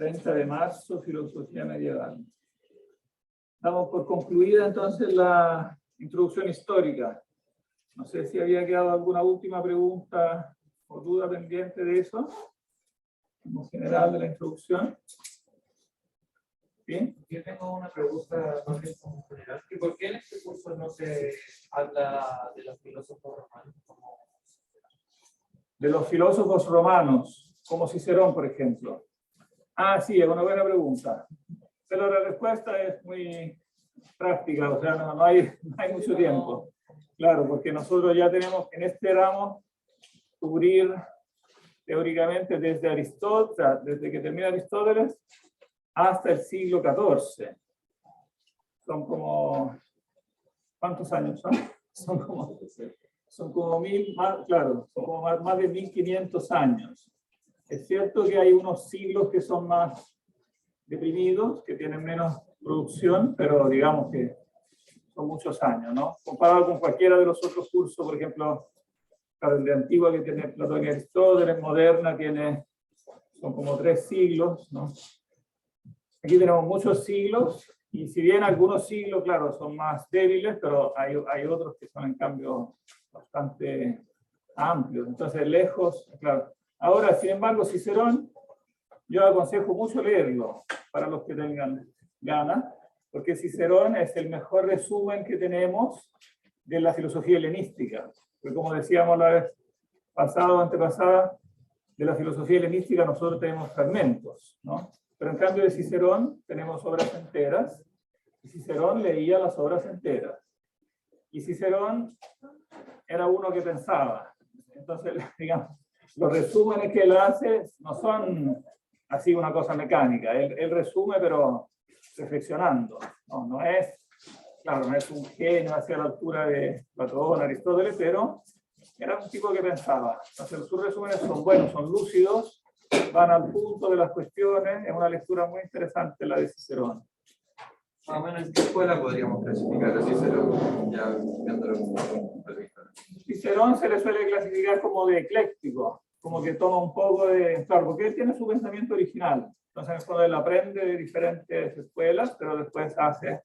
30 de marzo, filosofía medieval. Damos por concluida entonces la introducción histórica. No sé si había quedado alguna última pregunta o duda pendiente de eso, en general de la introducción. ¿Sí? Yo tengo una pregunta más bien como general. ¿Por qué en este curso no se habla de los filósofos romanos? De los filósofos romanos, como Cicerón, por ejemplo. Ah, sí, es una buena pregunta. Pero la respuesta es muy práctica, o sea, no hay mucho tiempo. Claro, porque nosotros ya tenemos en este ramo cubrir teóricamente desde Aristóteles, desde que termina Aristóteles, hasta el siglo XIV. Son como, ¿cuántos años son? Son como más de 1500 años. Es cierto que hay unos siglos que son más deprimidos, que tienen menos producción, pero digamos que son muchos años, ¿no? Comparado con cualquiera de los otros cursos, por ejemplo, el de Antigua que tiene Platón y Aristóteles, Moderna son como 3 siglos, ¿no? Aquí tenemos muchos siglos, y si bien algunos siglos, claro, son más débiles, pero hay otros que son en cambio bastante amplios. Entonces, lejos, claro. Ahora, sin embargo, Cicerón, yo aconsejo mucho leerlo para los que tengan ganas, porque Cicerón es el mejor resumen que tenemos de la filosofía helenística. Porque como decíamos la vez pasada o antepasada, de la filosofía helenística nosotros tenemos fragmentos, ¿no? Pero en cambio de Cicerón tenemos obras enteras, y Cicerón leía las obras enteras. Y Cicerón era uno que pensaba. Entonces, digamos, los resúmenes que él hace no son así una cosa mecánica. Él resume, pero reflexionando. No es, claro, no es un genio hacia la altura de Platón, Aristóteles, pero era un tipo que pensaba. Entonces, sus resúmenes son buenos, son lúcidos, van al punto de las cuestiones. Es una lectura muy interesante la de Cicerón. Más o menos, ¿en qué escuela podríamos clasificar a Cicerón? Ya viéndolo como un periodista. Cicerón se le suele clasificar como de ecléctico, como que toma un poco de... Claro, porque él tiene su pensamiento original. Entonces, cuando él aprende de diferentes escuelas, pero después hace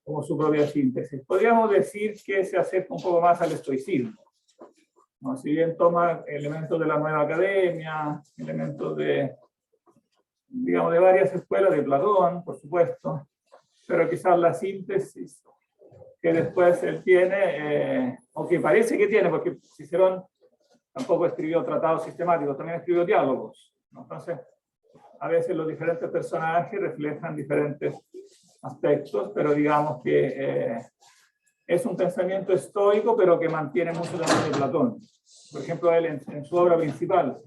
como su propia síntesis. Podríamos decir que se acerca un poco más al estoicismo, ¿no? Si bien toma elementos de la Nueva Academia, elementos de, digamos, de varias escuelas, de Platón, por supuesto, pero quizás la síntesis que después él tiene, o que parece que tiene, porque Cicerón tampoco escribió tratados sistemáticos, también escribió diálogos, ¿no? Entonces, a veces los diferentes personajes reflejan diferentes aspectos, pero digamos que es un pensamiento estoico, pero que mantiene mucho también de Platón. Por ejemplo, él en su obra principal,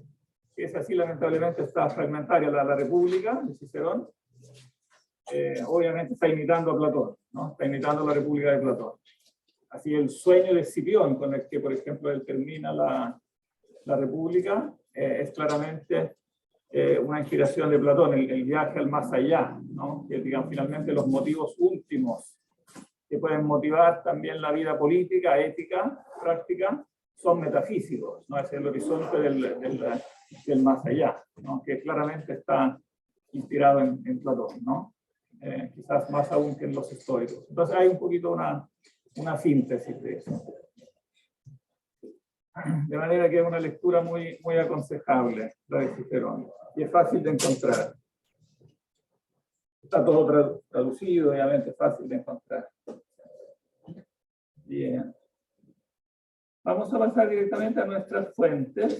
que es así, lamentablemente está fragmentaria, la República de Cicerón, obviamente está imitando a Platón, ¿no? Está imitando la República de Platón. Así el sueño de Escipión, con el que, por ejemplo, él termina la República, es claramente una inspiración de Platón, el viaje al más allá, ¿no? Que digan finalmente los motivos últimos que pueden motivar también la vida política, ética, práctica, son metafísicos, ¿no? Es el horizonte del más allá, ¿no? Que claramente está inspirado en Platón, ¿no? Quizás más aún que en los estoicos. Entonces hay un poquito una síntesis de eso. De manera que es una lectura muy, muy aconsejable, la de Cicerón, y es fácil de encontrar. Está todo traducido, obviamente, es fácil de encontrar. Bien. Vamos a pasar directamente a nuestras fuentes.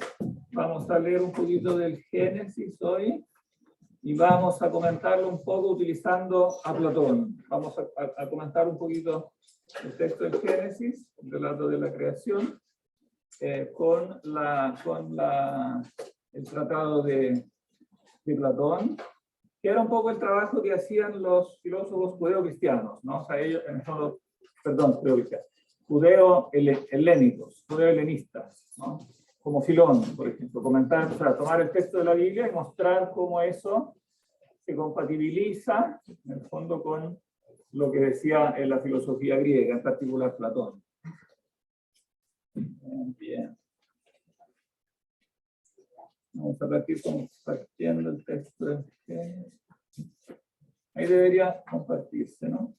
Vamos a leer un poquito del Génesis hoy y vamos a comentarlo un poco utilizando a Platón. Vamos a comentar un poquito el texto del Génesis, el relato de la creación, con el tratado de Platón, que era un poco el trabajo que hacían los filósofos judeo-cristianos, ¿no? O sea, ellos, judeo-helénicos, judeo-helenistas, ¿no? Como Filón, por ejemplo, comentar, o sea, tomar el texto de la Biblia y mostrar cómo eso se compatibiliza, en el fondo, con lo que decía en la filosofía griega, en particular Platón. Bien. Vamos a partir compartiendo el texto del Génesis. Ahí debería compartirse, ¿no?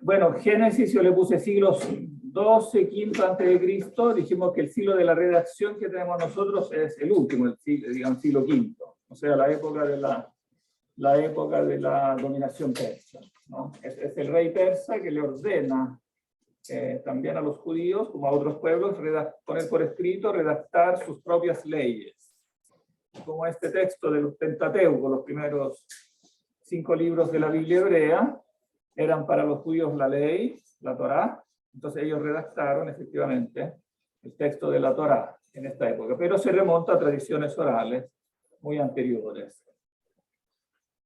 Bueno, Génesis yo le puse siglos 12, 15 antes de Cristo. Dijimos que el siglo de la redacción que tenemos nosotros es el último, el siglo, digamos, siglo V. O sea, la época de la dominación persa, ¿no? Es el rey persa que le ordena también a los judíos, como a otros pueblos, poner por escrito, redactar sus propias leyes. Como este texto del Pentateuco, los primeros 5 libros de la Biblia hebrea, eran para los judíos la ley, la Torá, entonces ellos redactaron efectivamente el texto de la Torá en esta época, pero se remonta a tradiciones orales muy anteriores.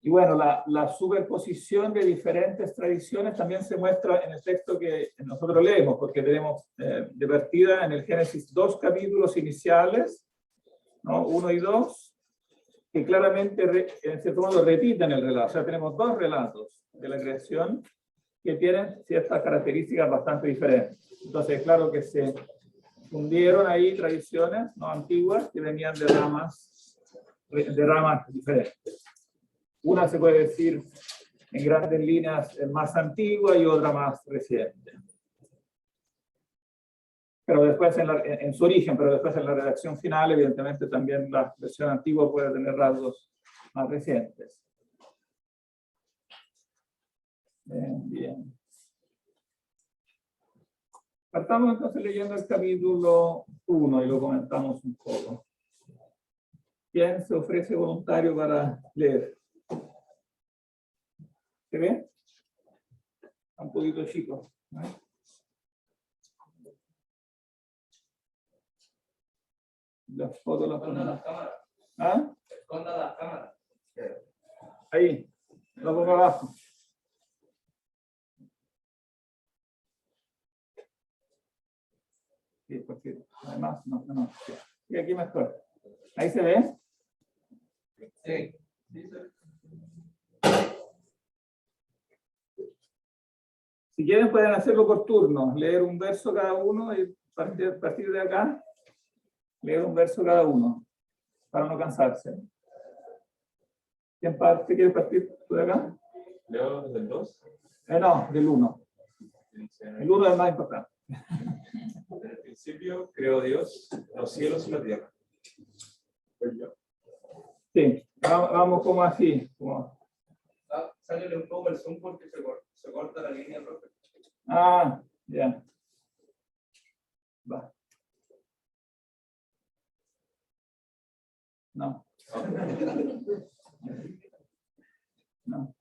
Y bueno, la superposición de diferentes tradiciones también se muestra en el texto que nosotros leemos, porque tenemos de partida en el Génesis 2 capítulos iniciales, ¿no? 1 y 2, que claramente, en cierto modo, repiten el relato. O sea, tenemos 2 relatos de la creación que tienen ciertas características bastante diferentes. Entonces, claro que se fundieron ahí tradiciones, ¿no?, antiguas que venían de ramas diferentes. Una se puede decir en grandes líneas más antigua y otra más reciente. Pero después en su origen, pero después en la redacción final, evidentemente también la versión antigua puede tener rasgos más recientes. Bien. Partamos entonces leyendo el capítulo 1 y lo comentamos un poco. ¿Quién se ofrece voluntario para leer? ¿Se ve? Un poquito chico, ¿no? Las fotos las pongo. ¿Ah? Esconda la cámara. Ahí, lo pongo abajo. Sí, porque además, no. Y aquí mejor. ¿Ahí se ve? Sí. Si quieren pueden hacerlo por turno, leer un verso cada uno y partir de acá, leer un verso cada uno, para no cansarse. ¿Quién parte? ¿Quiere partir tú de acá? ¿Leo del 2? No, del 1. El 1 es el más importante. En el principio creó Dios los cielos y la tierra. Pues yo. Sí, vamos como así. Como... Sálele un poco el zoom porque se corta la línea roja. Ah, ya. Va. No. No.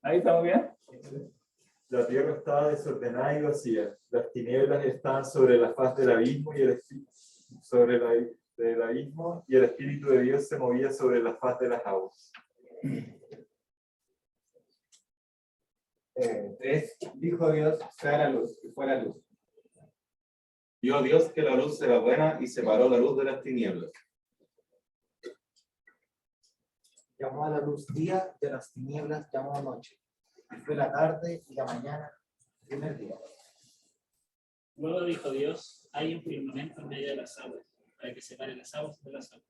Ahí estamos bien. La tierra estaba desordenada y vacía. Las tinieblas estaban sobre la faz del abismo y del abismo, y el Espíritu de Dios se movía sobre la faz de las aguas. Dijo Dios, sea la luz, y fue la luz. Vio Dios que la luz era buena y separó la luz de las tinieblas. Llamó a la luz día, de las tinieblas llamó noche. Y fue la tarde y la mañana, primer día. Luego dijo Dios, hay un firmamento en medio de las aguas, para que separe las aguas de las aguas.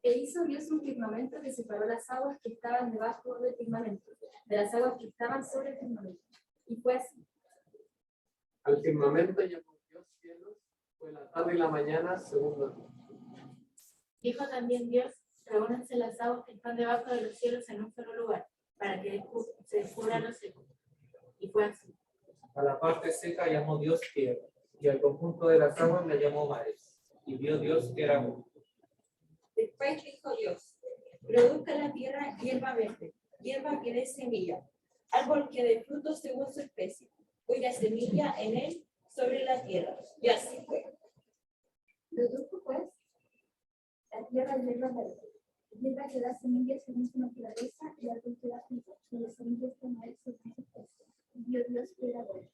E hizo Dios un firmamento que separó las aguas que estaban debajo del firmamento, de las aguas que estaban sobre el firmamento. Y fue así. Al firmamento llamó Dios cielos, fue la tarde y la mañana, segundo día. Dijo también Dios, reúnanse las aguas que están debajo de los cielos en un solo lugar, para que se descubra lo seco. Y fue así. A la parte seca llamó Dios tierra, y al conjunto de las aguas la llamó mares. Y vio Dios que era bueno. Después dijo Dios, produzca la tierra hierba verde, hierba que dé semilla, árbol que dé frutos según su especie, cuya semilla en él sobre la tierra. Y así fue. Produjo pues la tierra hierba verde, hierba que da semillas según su naturaleza y árbol que da frutos, cuya semilla está en él según su especie. Y vio Dios que era bueno.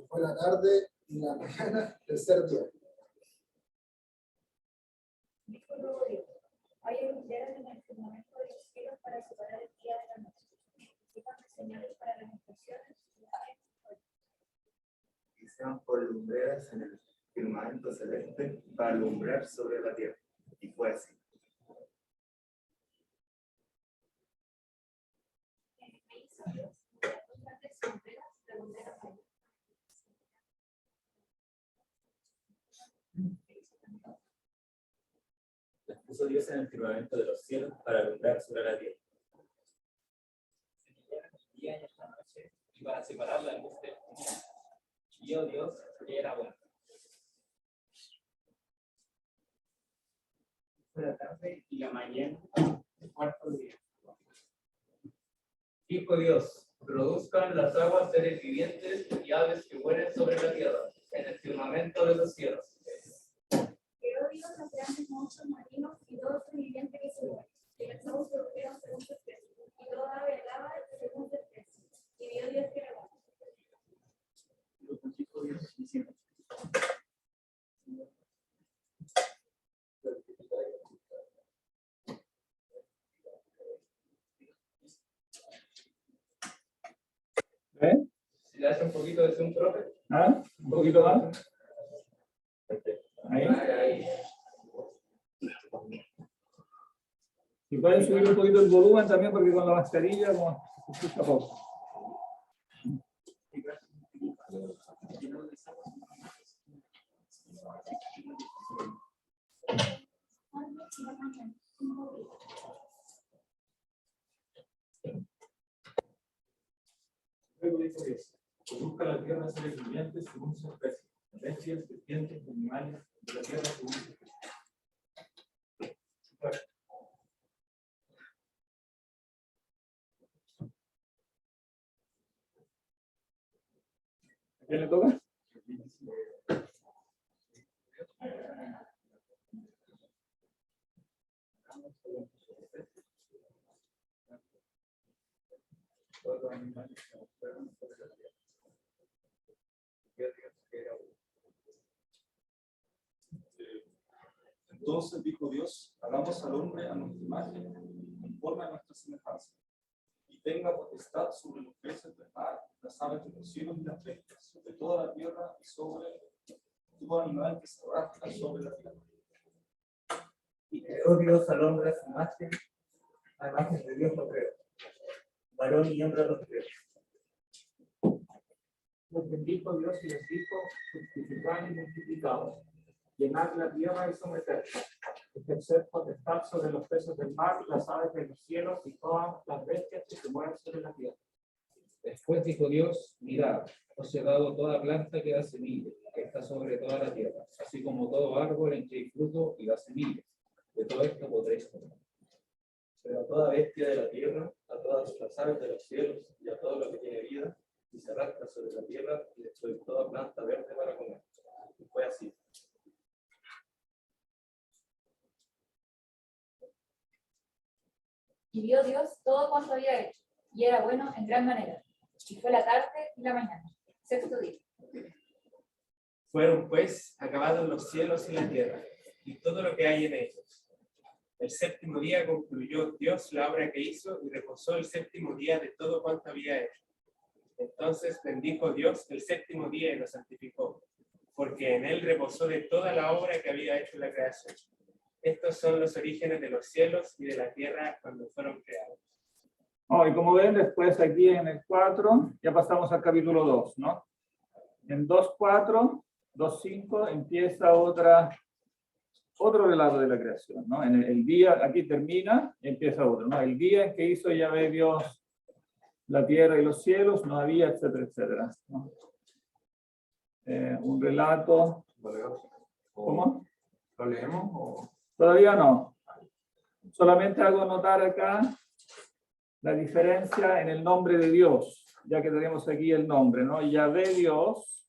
Fue la tarde y la mañana, tercer día. Dijo luego Dios, haya luz lumbreras en el firmamento celeste para alumbrar sobre la tierra. Y fue así. Las puso Dios en el firmamento de los cielos para alumbrar sobre la tierra. El día y esta noche, y para separar la luz del día. Y vio Dios que era bueno. Fue la tarde y la mañana, el cuarto día. Dijo Dios, produzcan las aguas seres vivientes y aves que vuelen sobre la tierra, en el firmamento de los cielos. Creó Dios los grandes monstruos marinos y todo ser viviente que se mueve. Y las aguas se volvieron según su especie. Y toda ave alaba según su especie. Y vio Dios que era bueno. Lo dijo Dios diciendo. Si le hace un poquito de zoom, profe. ¿Ah? ¿Un poquito más? Ahí. Ahí. Y pueden subir un poquito el volumen también porque con la mascarilla como se escucha poco. Luego dijo Dios, produzca la tierra seres vivientes según su especie, bestias, serpientes, animales de la tierra según su especie. ¿A quién le toca? Entonces dijo Dios, hagamos al hombre a nuestra imagen, conforme a nuestra semejanza, y tenga potestad sobre los peces del mar, las aves de los cielos y las bestias, sobre toda la tierra y sobre todo animal que se arrastra sobre la tierra. Y creó Dios al hombre a su imagen, a imagen de Dios lo creó. Varón y hembra los creó. Los bendijo Dios y les dijo, fructificad y multiplicaos, llenad la tierra y someterla, ejerced potestad sobre los peces del mar, las aves de los cielos y todas las bestias que se mueven sobre la tierra. Después dijo Dios, mirad, os he dado toda planta que da semilla, que está sobre toda la tierra, así como todo árbol en que hay fruto y da semilla. De todo esto podréis comer. Pero a toda bestia de la tierra, a todas las aves de los cielos y a todo lo que tiene vida, y se arrastra sobre la tierra, y les doy toda planta verde para comer. Y fue así. Y vio Dios todo cuanto había hecho, y era bueno en gran manera. Y fue la tarde y la mañana, sexto día. Fueron pues acabados los cielos y la tierra, y todo lo que hay en ellos. El séptimo día concluyó Dios la obra que hizo y reposó el séptimo día de todo cuanto había hecho. Entonces bendijo Dios el séptimo día y lo santificó, porque en él reposó de toda la obra que había hecho la creación. Estos son los orígenes de los cielos y de la tierra cuando fueron creados. Y como ven, después aquí en el 4, ya pasamos al capítulo 2, ¿no? En 2.4, 2.5 empieza otro relato de la creación, ¿no? En el día, aquí termina, empieza otro, ¿no? El día en que hizo Yahvé Dios la tierra y los cielos, no había, etcétera, etcétera, ¿no? Un relato. ¿Cómo? ¿Lo leemos o...? Todavía no. Solamente hago notar acá la diferencia en el nombre de Dios, ya que tenemos aquí el nombre, ¿no? Yahvé Dios,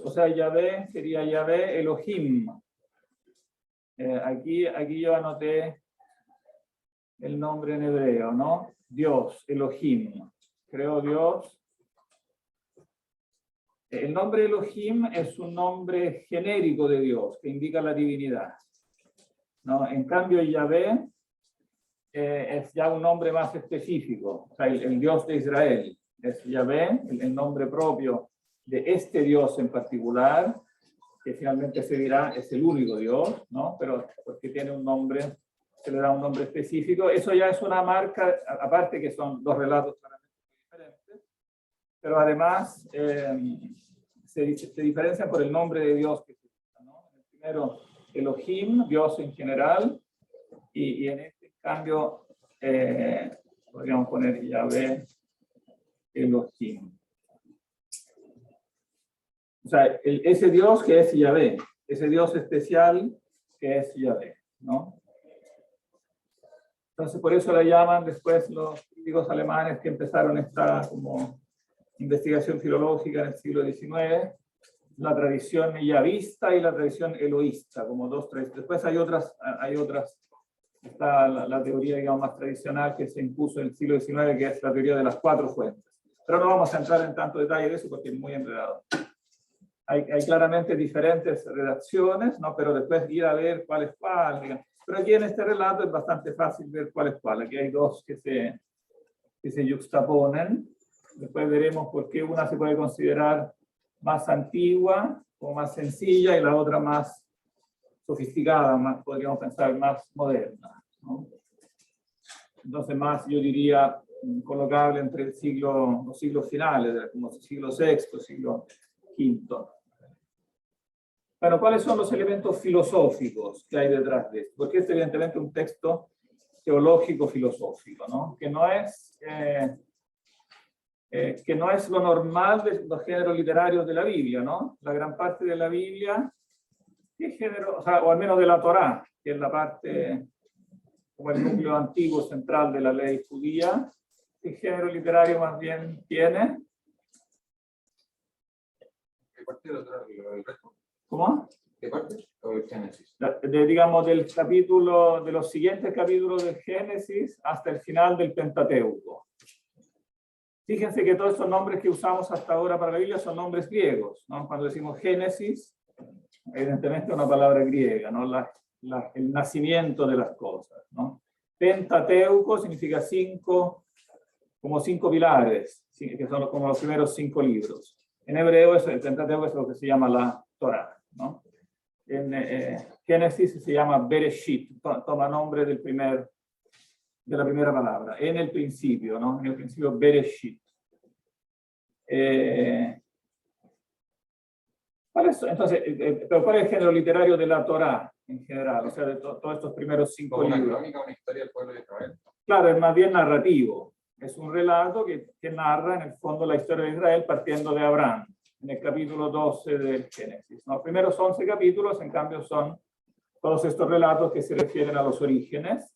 o sea, Yahvé sería Yahvé Elohim. Aquí yo anoté el nombre en hebreo, ¿no? Dios, Elohim. Creo Dios. El nombre Elohim es un nombre genérico de Dios, que indica la divinidad, ¿no? En cambio, Yahvé es ya un nombre más específico, o sea, el Dios de Israel. Es Yahvé, el nombre propio de este Dios en particular, que finalmente se dirá es el único Dios, ¿no? Pero porque tiene un nombre, se le da un nombre específico. Eso ya es una marca, aparte que son dos relatos claramente diferentes, pero además se diferencian por el nombre de Dios que se usa, ¿no? El primero, Elohim, Dios en general, y en este cambio podríamos poner Yahvé, Elohim. O sea, ese Dios que es Yahvé, ese Dios especial que es Yahvé, ¿no? Entonces, por eso la llaman después los críticos alemanes que empezaron esta como investigación filológica en el siglo XIX, la tradición yavista y la tradición eloísta, como dos tradiciones. Después hay otras, está la teoría, digamos, más tradicional que se impuso en el siglo XIX, que es la teoría de las cuatro fuentes. Pero no vamos a entrar en tanto detalle de eso porque es muy enredado. Hay claramente diferentes redacciones, ¿no? Pero después ir a ver cuál es cuál, digamos. Pero aquí en este relato es bastante fácil ver cuál es cuál. Aquí hay dos que se yuxtaponen. Después veremos por qué una se puede considerar más antigua o más sencilla y la otra más sofisticada, más, podríamos pensar, más moderna, ¿no? Entonces más, yo diría, colocable entre los siglos finales, como siglo VI, siglo V. Bueno, ¿cuáles son los elementos filosóficos que hay detrás de esto? Porque este evidentemente es un texto teológico-filosófico, ¿no? Que no es lo normal de los géneros literarios de la Biblia, ¿no? La gran parte de la Biblia, ¿qué género? O sea, o al menos de la Torá, que es la parte, como el núcleo antiguo central de la ley judía, ¿qué género literario más bien tiene? ¿Qué parte de la Torá? ¿El resto? ¿Cómo? ¿Qué parte? ¿O el Génesis? Digamos, del capítulo, de los siguientes capítulos del Génesis hasta el final del Pentateuco. Fíjense que todos estos nombres que usamos hasta ahora para la Biblia son nombres griegos, ¿no? Cuando decimos Génesis, evidentemente es una palabra griega, ¿no? El nacimiento de las cosas, ¿no? Pentateuco significa como cinco pilares, que son como los primeros 5 libros. En hebreo el Pentateuco es lo que se llama la Torá, ¿no? En Génesis se llama Bereshit, toma nombre de la primera palabra, en el principio, ¿no? En el principio Bereshit. Entonces, pero ¿cuál es el género literario de la Torá en general? O sea, de todos estos primeros 5 libros. ¿Una crónica, una historia del pueblo de Israel? Claro, es más bien narrativo. Es un relato que narra en el fondo la historia de Israel partiendo de Abraham, en el capítulo 12 del Génesis, ¿no? Los primeros 11 capítulos, en cambio, son todos estos relatos que se refieren a los orígenes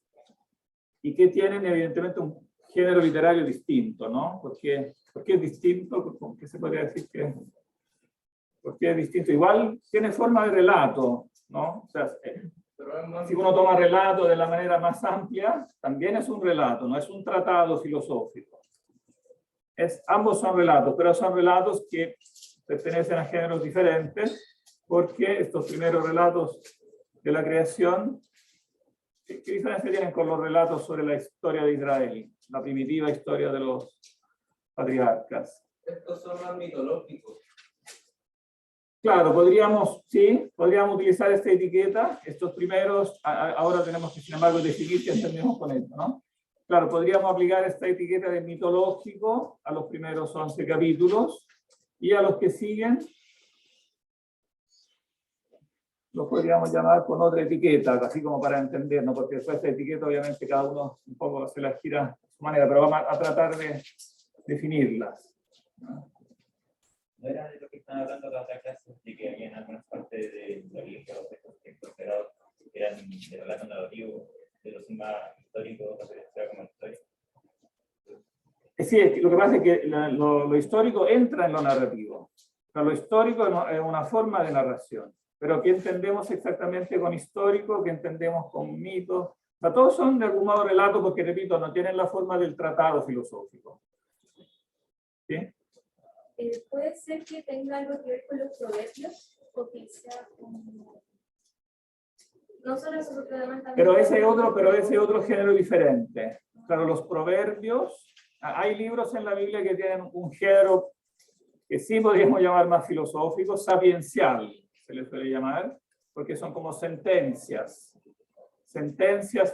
y que tienen evidentemente un género literario distinto, ¿no? ¿Por qué es distinto? ¿Por qué se podría decir que? ¿Por qué es distinto? Igual tiene forma de relato, ¿no? O sea, si uno toma relato de la manera más amplia, también es un relato, no es un tratado filosófico. Ambos son relatos, pero son relatos que pertenecen a géneros diferentes, porque estos primeros relatos de la creación, ¿qué diferencia tienen con los relatos sobre la historia de Israel, la primitiva historia de los patriarcas? Estos son más mitológicos. Claro, podríamos utilizar esta etiqueta, estos primeros, ahora tenemos que sin embargo definir qué entendemos con esto, ¿no? Claro, podríamos aplicar esta etiqueta de mitológico a los primeros 11 capítulos y a los que siguen los podríamos llamar con otra etiqueta, así como para entendernos, porque después esta etiqueta obviamente cada uno un poco se la gira a su manera, pero vamos a tratar de definirlas, ¿no? ¿No era de lo que están hablando la otra clase? De que había en algunas partes de la Biblia los textos que eran de relato narrativo, de los más históricos, como historia. Sí, lo que pasa es que lo histórico entra en lo narrativo. O sea, lo histórico es una forma de narración. Pero ¿qué entendemos exactamente con histórico? ¿Qué entendemos con mito? O sea, todos son de algún modo relatos porque, repito, no tienen la forma del tratado filosófico. ¿Sí? ¿Puede ser que tenga algo que ver con los proverbios? O que sea como... No solo eso, pero además también... Pero ese otro género diferente. Claro, los proverbios... Hay libros en la Biblia que tienen un género que sí podríamos llamar más filosófico, sapiencial, se le suele llamar, porque son como sentencias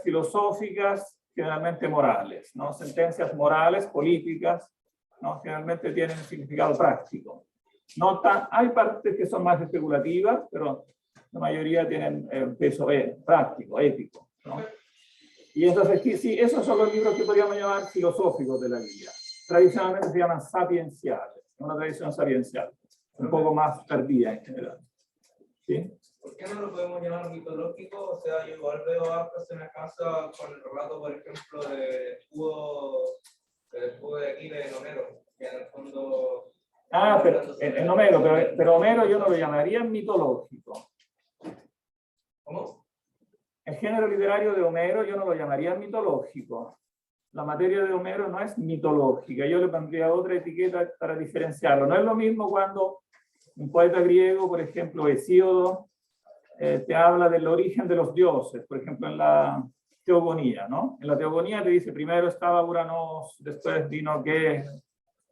filosóficas, generalmente morales, ¿no? Sentencias morales, políticas, ¿no? Generalmente tienen un significado práctico. Hay partes que son más especulativas, pero la mayoría tienen peso práctico, ético, ¿no? Y entonces, sí, esos son los libros que podríamos llamar filosóficos de la Biblia. Tradicionalmente se llaman sapienciales, una tradición sapiencial, un poco más tardía en general. ¿Sí? ¿Por qué no lo podemos llamar mitológico? O sea, yo igual veo hartas en la casa con el relato, por ejemplo, del escudo de Aquiles en Homero, que en el fondo... Pero en Homero, pero Homero yo no lo llamaría mitológico. ¿Cómo? El género literario de Homero yo no lo llamaría mitológico. La materia de Homero no es mitológica, yo le pondría otra etiqueta para diferenciarlo. No es lo mismo cuando un poeta griego, por ejemplo, Hesíodo, te habla del origen de los dioses, por ejemplo, en la Teogonía, ¿no? En la Teogonía te dice, primero estaba Uranos, después vino que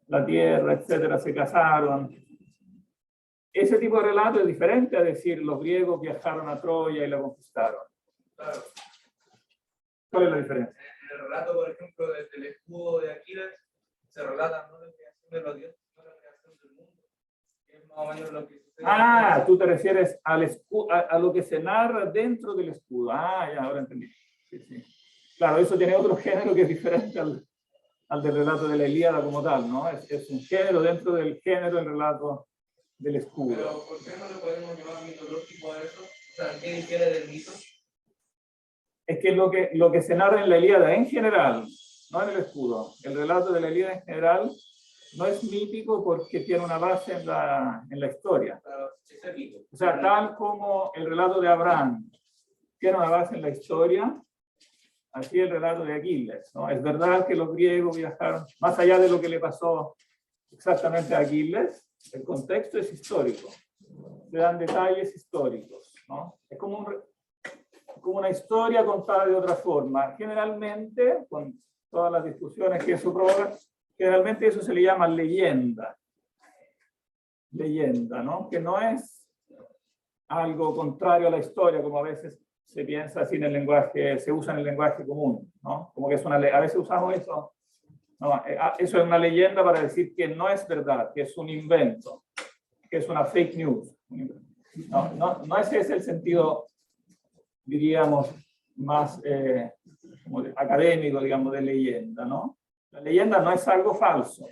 la tierra, etcétera, se casaron. Ese tipo de relato es diferente a decir los griegos viajaron a Troya y la conquistaron. Claro. ¿Cuál es la diferencia? En el relato, por ejemplo, del escudo de Aquiles, se relata no la creación de los dioses, sino la creación del mundo. Que es más o menos lo que sucede. Tú te refieres a lo que se narra dentro del escudo. Ya, ahora entendí. Sí, sí. Claro, eso tiene otro género que es diferente al del relato de la Ilíada como tal, ¿no? Es un género dentro del género del relato del escudo. Pero, ¿por qué no le podemos llamar mitológico a eso? O sea, ¿qué difiere del mito? Es que lo que se narra en la Ilíada en general, no en el escudo, el relato de la Ilíada en general no es mítico porque tiene una base en la historia. O sea, tal como el relato de Abraham tiene una base en la historia, así el relato de Aquiles, ¿no? Es verdad que los griegos viajaron, más allá de lo que le pasó exactamente a Aquiles, el contexto es histórico, se dan detalles históricos, ¿no? Es como una historia contada de otra forma. Generalmente, con todas las discusiones que eso provoca, generalmente eso se le llama leyenda. Leyenda, ¿no? Que no es algo contrario a la historia, como a veces se piensa así en el lenguaje, se usa en el lenguaje común, ¿no? Como que es a veces usamos eso. No, eso es una leyenda para decir que no es verdad, que es un invento, que es una fake news. No ese es el sentido, diríamos, más académico, digamos, de leyenda, ¿no? La leyenda no es algo falso,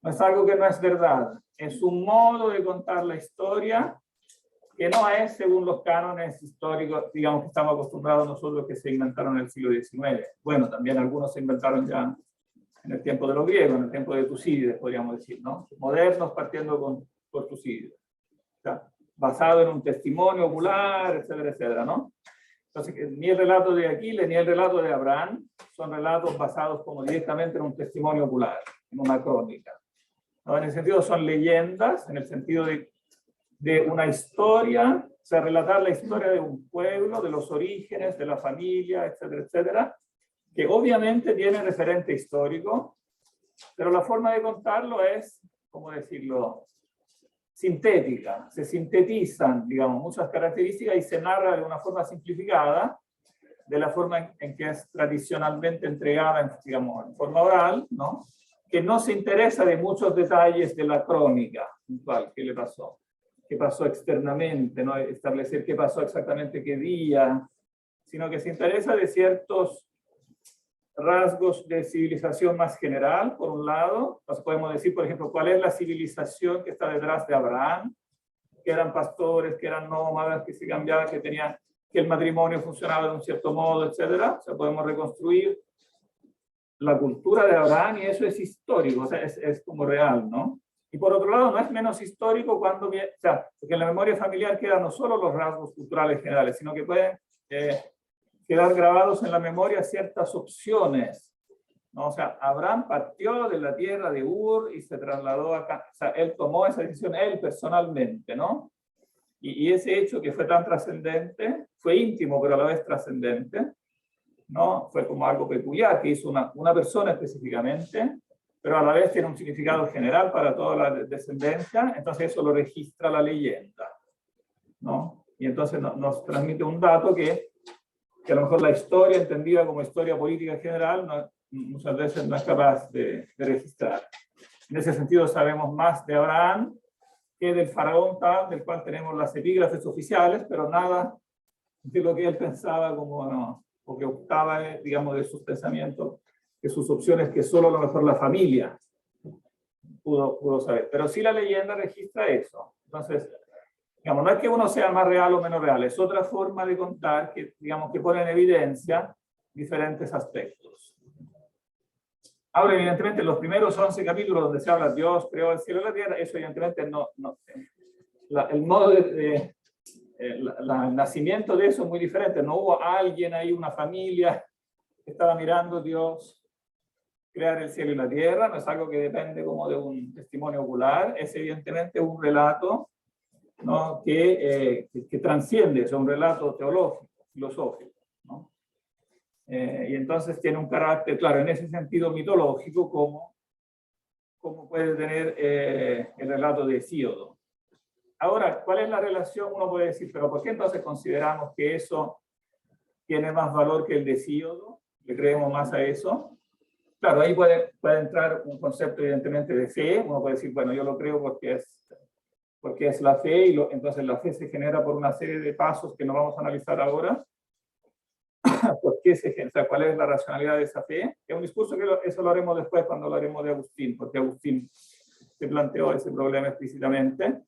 no es algo que no es verdad, es un modo de contar la historia que no es según los cánones históricos, digamos, que estamos acostumbrados nosotros, que se inventaron en el siglo XIX. Bueno, también algunos se inventaron ya en el tiempo de los griegos, en el tiempo de Tucídides, podríamos decir, ¿no? Modernos partiendo por Tucídides. O sea, basado en un testimonio ocular, etcétera, etcétera, ¿no? Entonces, ni el relato de Aquiles ni el relato de Abraham son relatos basados como directamente en un testimonio ocular, en una crónica. ¿No? En el sentido son leyendas, en el sentido de una historia, o sea, relatar la historia de un pueblo, de los orígenes, de la familia, etcétera, etcétera, que obviamente tiene referente histórico, pero la forma de contarlo es, ¿cómo decirlo?, sintética. Se sintetizan, digamos, muchas características y se narra de una forma simplificada, de la forma en que es tradicionalmente entregada, digamos, en forma oral, ¿no? Que no se interesa de muchos detalles de la crónica puntual, qué le pasó, qué pasó externamente, no establecer qué pasó exactamente qué día, sino que se interesa de ciertos rasgos de civilización más general, por un lado. Nos podemos decir, por ejemplo, cuál es la civilización que está detrás de Abraham, que eran pastores, que eran nómadas, que se cambiaban, que el matrimonio funcionaba de un cierto modo, etcétera. O sea, podemos reconstruir la cultura de Abraham y eso es histórico, o sea, es como real, ¿no? Y por otro lado, no es menos histórico cuando, o sea, porque en la memoria familiar quedan no solo los rasgos culturales generales, sino que pueden quedar grabados en la memoria ciertas opciones, ¿no? O sea, Abraham partió de la tierra de Ur y se trasladó acá, o sea, él tomó esa decisión, él personalmente, ¿no? Y ese hecho que fue tan trascendente, fue íntimo, pero a la vez trascendente, ¿no? Fue como algo peculiar que hizo una persona específicamente, pero a la vez tiene un significado general para toda la descendencia, entonces eso lo registra la leyenda, ¿no? Y entonces nos transmite un dato que a lo mejor la historia, entendida como historia política general, muchas veces no es capaz de registrar. En ese sentido sabemos más de Abraham que del faraón tal, del cual tenemos las epígrafes oficiales, pero nada de lo que él pensaba como, no, o que optaba, digamos, de sus pensamientos, de sus opciones, que solo a lo mejor la familia pudo saber. Pero sí la leyenda registra eso. Entonces, digamos, no es que uno sea más real o menos real, es otra forma de contar que, digamos, que pone en evidencia diferentes aspectos. Ahora, evidentemente, los primeros 11 capítulos donde se habla Dios creó el cielo y la tierra, eso evidentemente el modo el nacimiento de eso es muy diferente. No hubo alguien ahí, una familia que estaba mirando Dios crear el cielo y la tierra, no es algo que depende como de un testimonio ocular, es evidentemente un relato, ¿no? que transciende, es un relato teológico, filosófico, ¿no? Y entonces tiene un carácter, claro, en ese sentido mitológico, como puede tener el relato de Hesíodo. Ahora, ¿cuál es la relación? Uno puede decir, pero ¿por qué entonces consideramos que eso tiene más valor que el de Hesíodo? ¿Le creemos más a eso? Claro, ahí puede entrar un concepto evidentemente de fe. Uno puede decir, bueno, yo lo creo porque es la fe, y entonces la fe se genera por una serie de pasos que no vamos a analizar ahora. ¿Por qué se genera? O sea, ¿cuál es la racionalidad de esa fe? Es un discurso que eso lo haremos después cuando hablaremos de Agustín, porque Agustín se planteó ese problema explícitamente.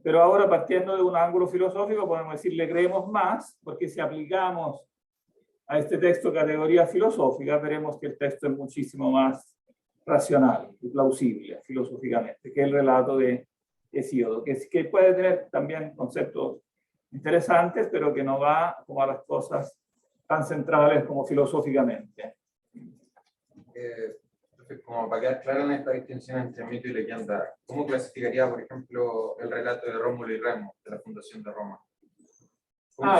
Pero ahora, partiendo de un ángulo filosófico, podemos decir, le creemos más, porque si aplicamos a este texto categoría filosófica, veremos que el texto es muchísimo más racional y plausible filosóficamente que el relato de Hesíodo, que puede tener también conceptos interesantes, pero que no va como a las cosas tan centrales como filosóficamente. Como para quedar clara en esta distinción entre mito y leyenda, ¿cómo clasificaría, por ejemplo, el relato de Rómulo y Remo, de la fundación de Roma?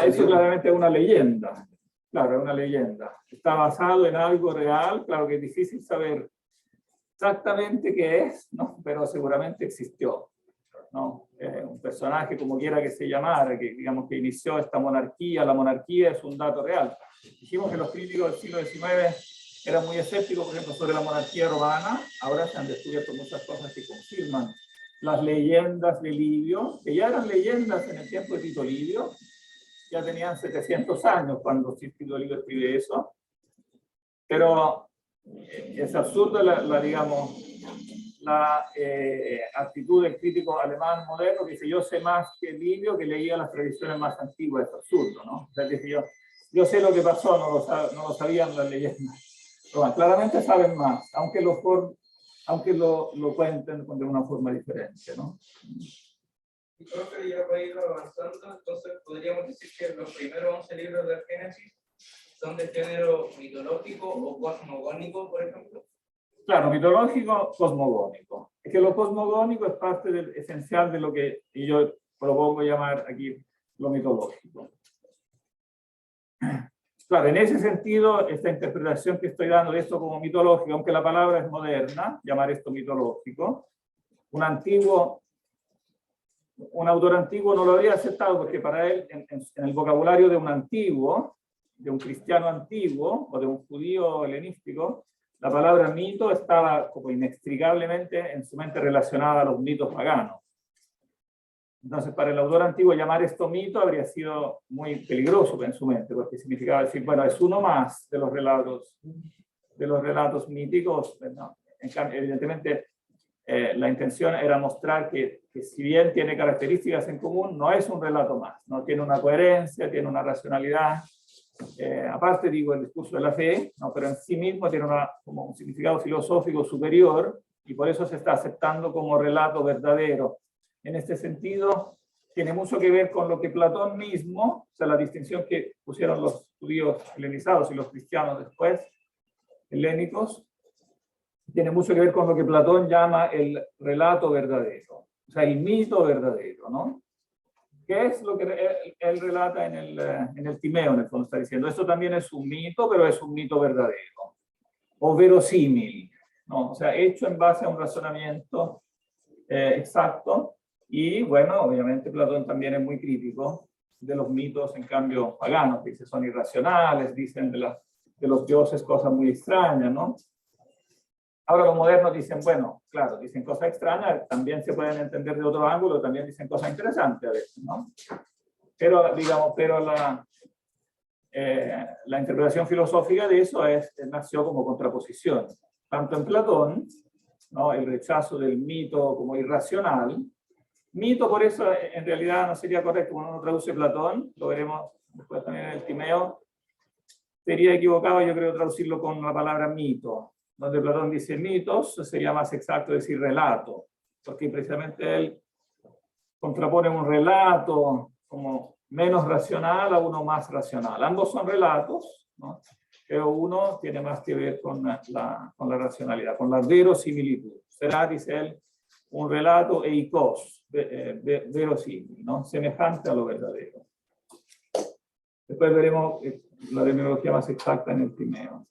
Eso claramente es una leyenda. Claro, es una leyenda. Está basado en algo real, claro que es difícil saber exactamente qué es, ¿no? Pero seguramente existió, ¿no? Un personaje, como quiera que se llamara, que digamos que inició esta monarquía. La monarquía es un dato real. Dijimos que los críticos del siglo XIX eran muy escépticos, por ejemplo, sobre la monarquía romana. Ahora se han descubierto muchas cosas que confirman las leyendas de Livio, que ya eran leyendas en el tiempo de Tito Livio. Ya tenían 700 años cuando Tito Livio escribe eso, pero es absurda la actitud del crítico alemán moderno que dice, yo sé más que Livio, que leía las tradiciones más antiguas. Es absurdo, ¿no? O sea, dice, yo sé lo que pasó, no lo sabían las leyendas. Pero bueno, claramente saben más, aunque lo cuenten de una forma diferente, ¿no? Y creo que ya para ir avanzando, entonces podríamos decir que los primeros 11 libros del Génesis son de género mitológico o cosmogónico, por ejemplo. Claro, mitológico, cosmogónico. Es que lo cosmogónico es parte esencial de lo que yo propongo llamar aquí lo mitológico. Claro, en ese sentido, esta interpretación que estoy dando de esto como mitológico, aunque la palabra es moderna, llamar esto mitológico, un autor antiguo no lo habría aceptado porque para él, en el vocabulario de un antiguo, de un cristiano antiguo o de un judío helenístico, la palabra mito estaba como inextricablemente en su mente relacionada a los mitos paganos. Entonces, para el autor antiguo llamar esto mito habría sido muy peligroso en su mente, porque significaba decir, bueno, es uno más de los relatos míticos. ¿No? Evidentemente, la intención era mostrar que si bien tiene características en común, no es un relato más, no tiene una coherencia, tiene una racionalidad. Aparte, digo, el discurso de la fe, ¿no? Pero en sí mismo tiene como un significado filosófico superior y por eso se está aceptando como relato verdadero. En este sentido, tiene mucho que ver con lo que Platón mismo, o sea, la distinción que pusieron los judíos helenizados y los cristianos después, helénicos, tiene mucho que ver con lo que Platón llama el relato verdadero, o sea, el mito verdadero, ¿no? ¿Qué es lo que él relata en el Timeo, en el fondo está diciendo? Esto también es un mito, pero es un mito verdadero, o verosímil. ¿no? O sea, hecho en base a un razonamiento exacto. Y bueno, obviamente Platón también es muy crítico de los mitos, en cambio, paganos. Dice, son irracionales, dicen de los dioses cosas muy extrañas, ¿no? Ahora los modernos dicen, bueno, claro, dicen cosas extrañas, también se pueden entender de otro ángulo, también dicen cosas interesantes a veces, ¿no? Pero, digamos, la interpretación filosófica de eso nació como contraposición. Tanto en Platón, ¿no? El rechazo del mito como irracional. Mito, por eso, en realidad no sería correcto cuando uno traduce Platón, lo veremos después también en el Timeo. Sería equivocado, yo creo, traducirlo con la palabra mito. Donde Platón dice mitos, sería más exacto decir relato, porque precisamente él contrapone un relato como menos racional a uno más racional. Ambos son relatos, ¿no? Pero uno tiene más que ver con la racionalidad, con la verosimilitud. Será, dice él, un relato eikos, verosímil, ¿no? Semejante a lo verdadero. Después veremos la terminología más exacta en el Timeo.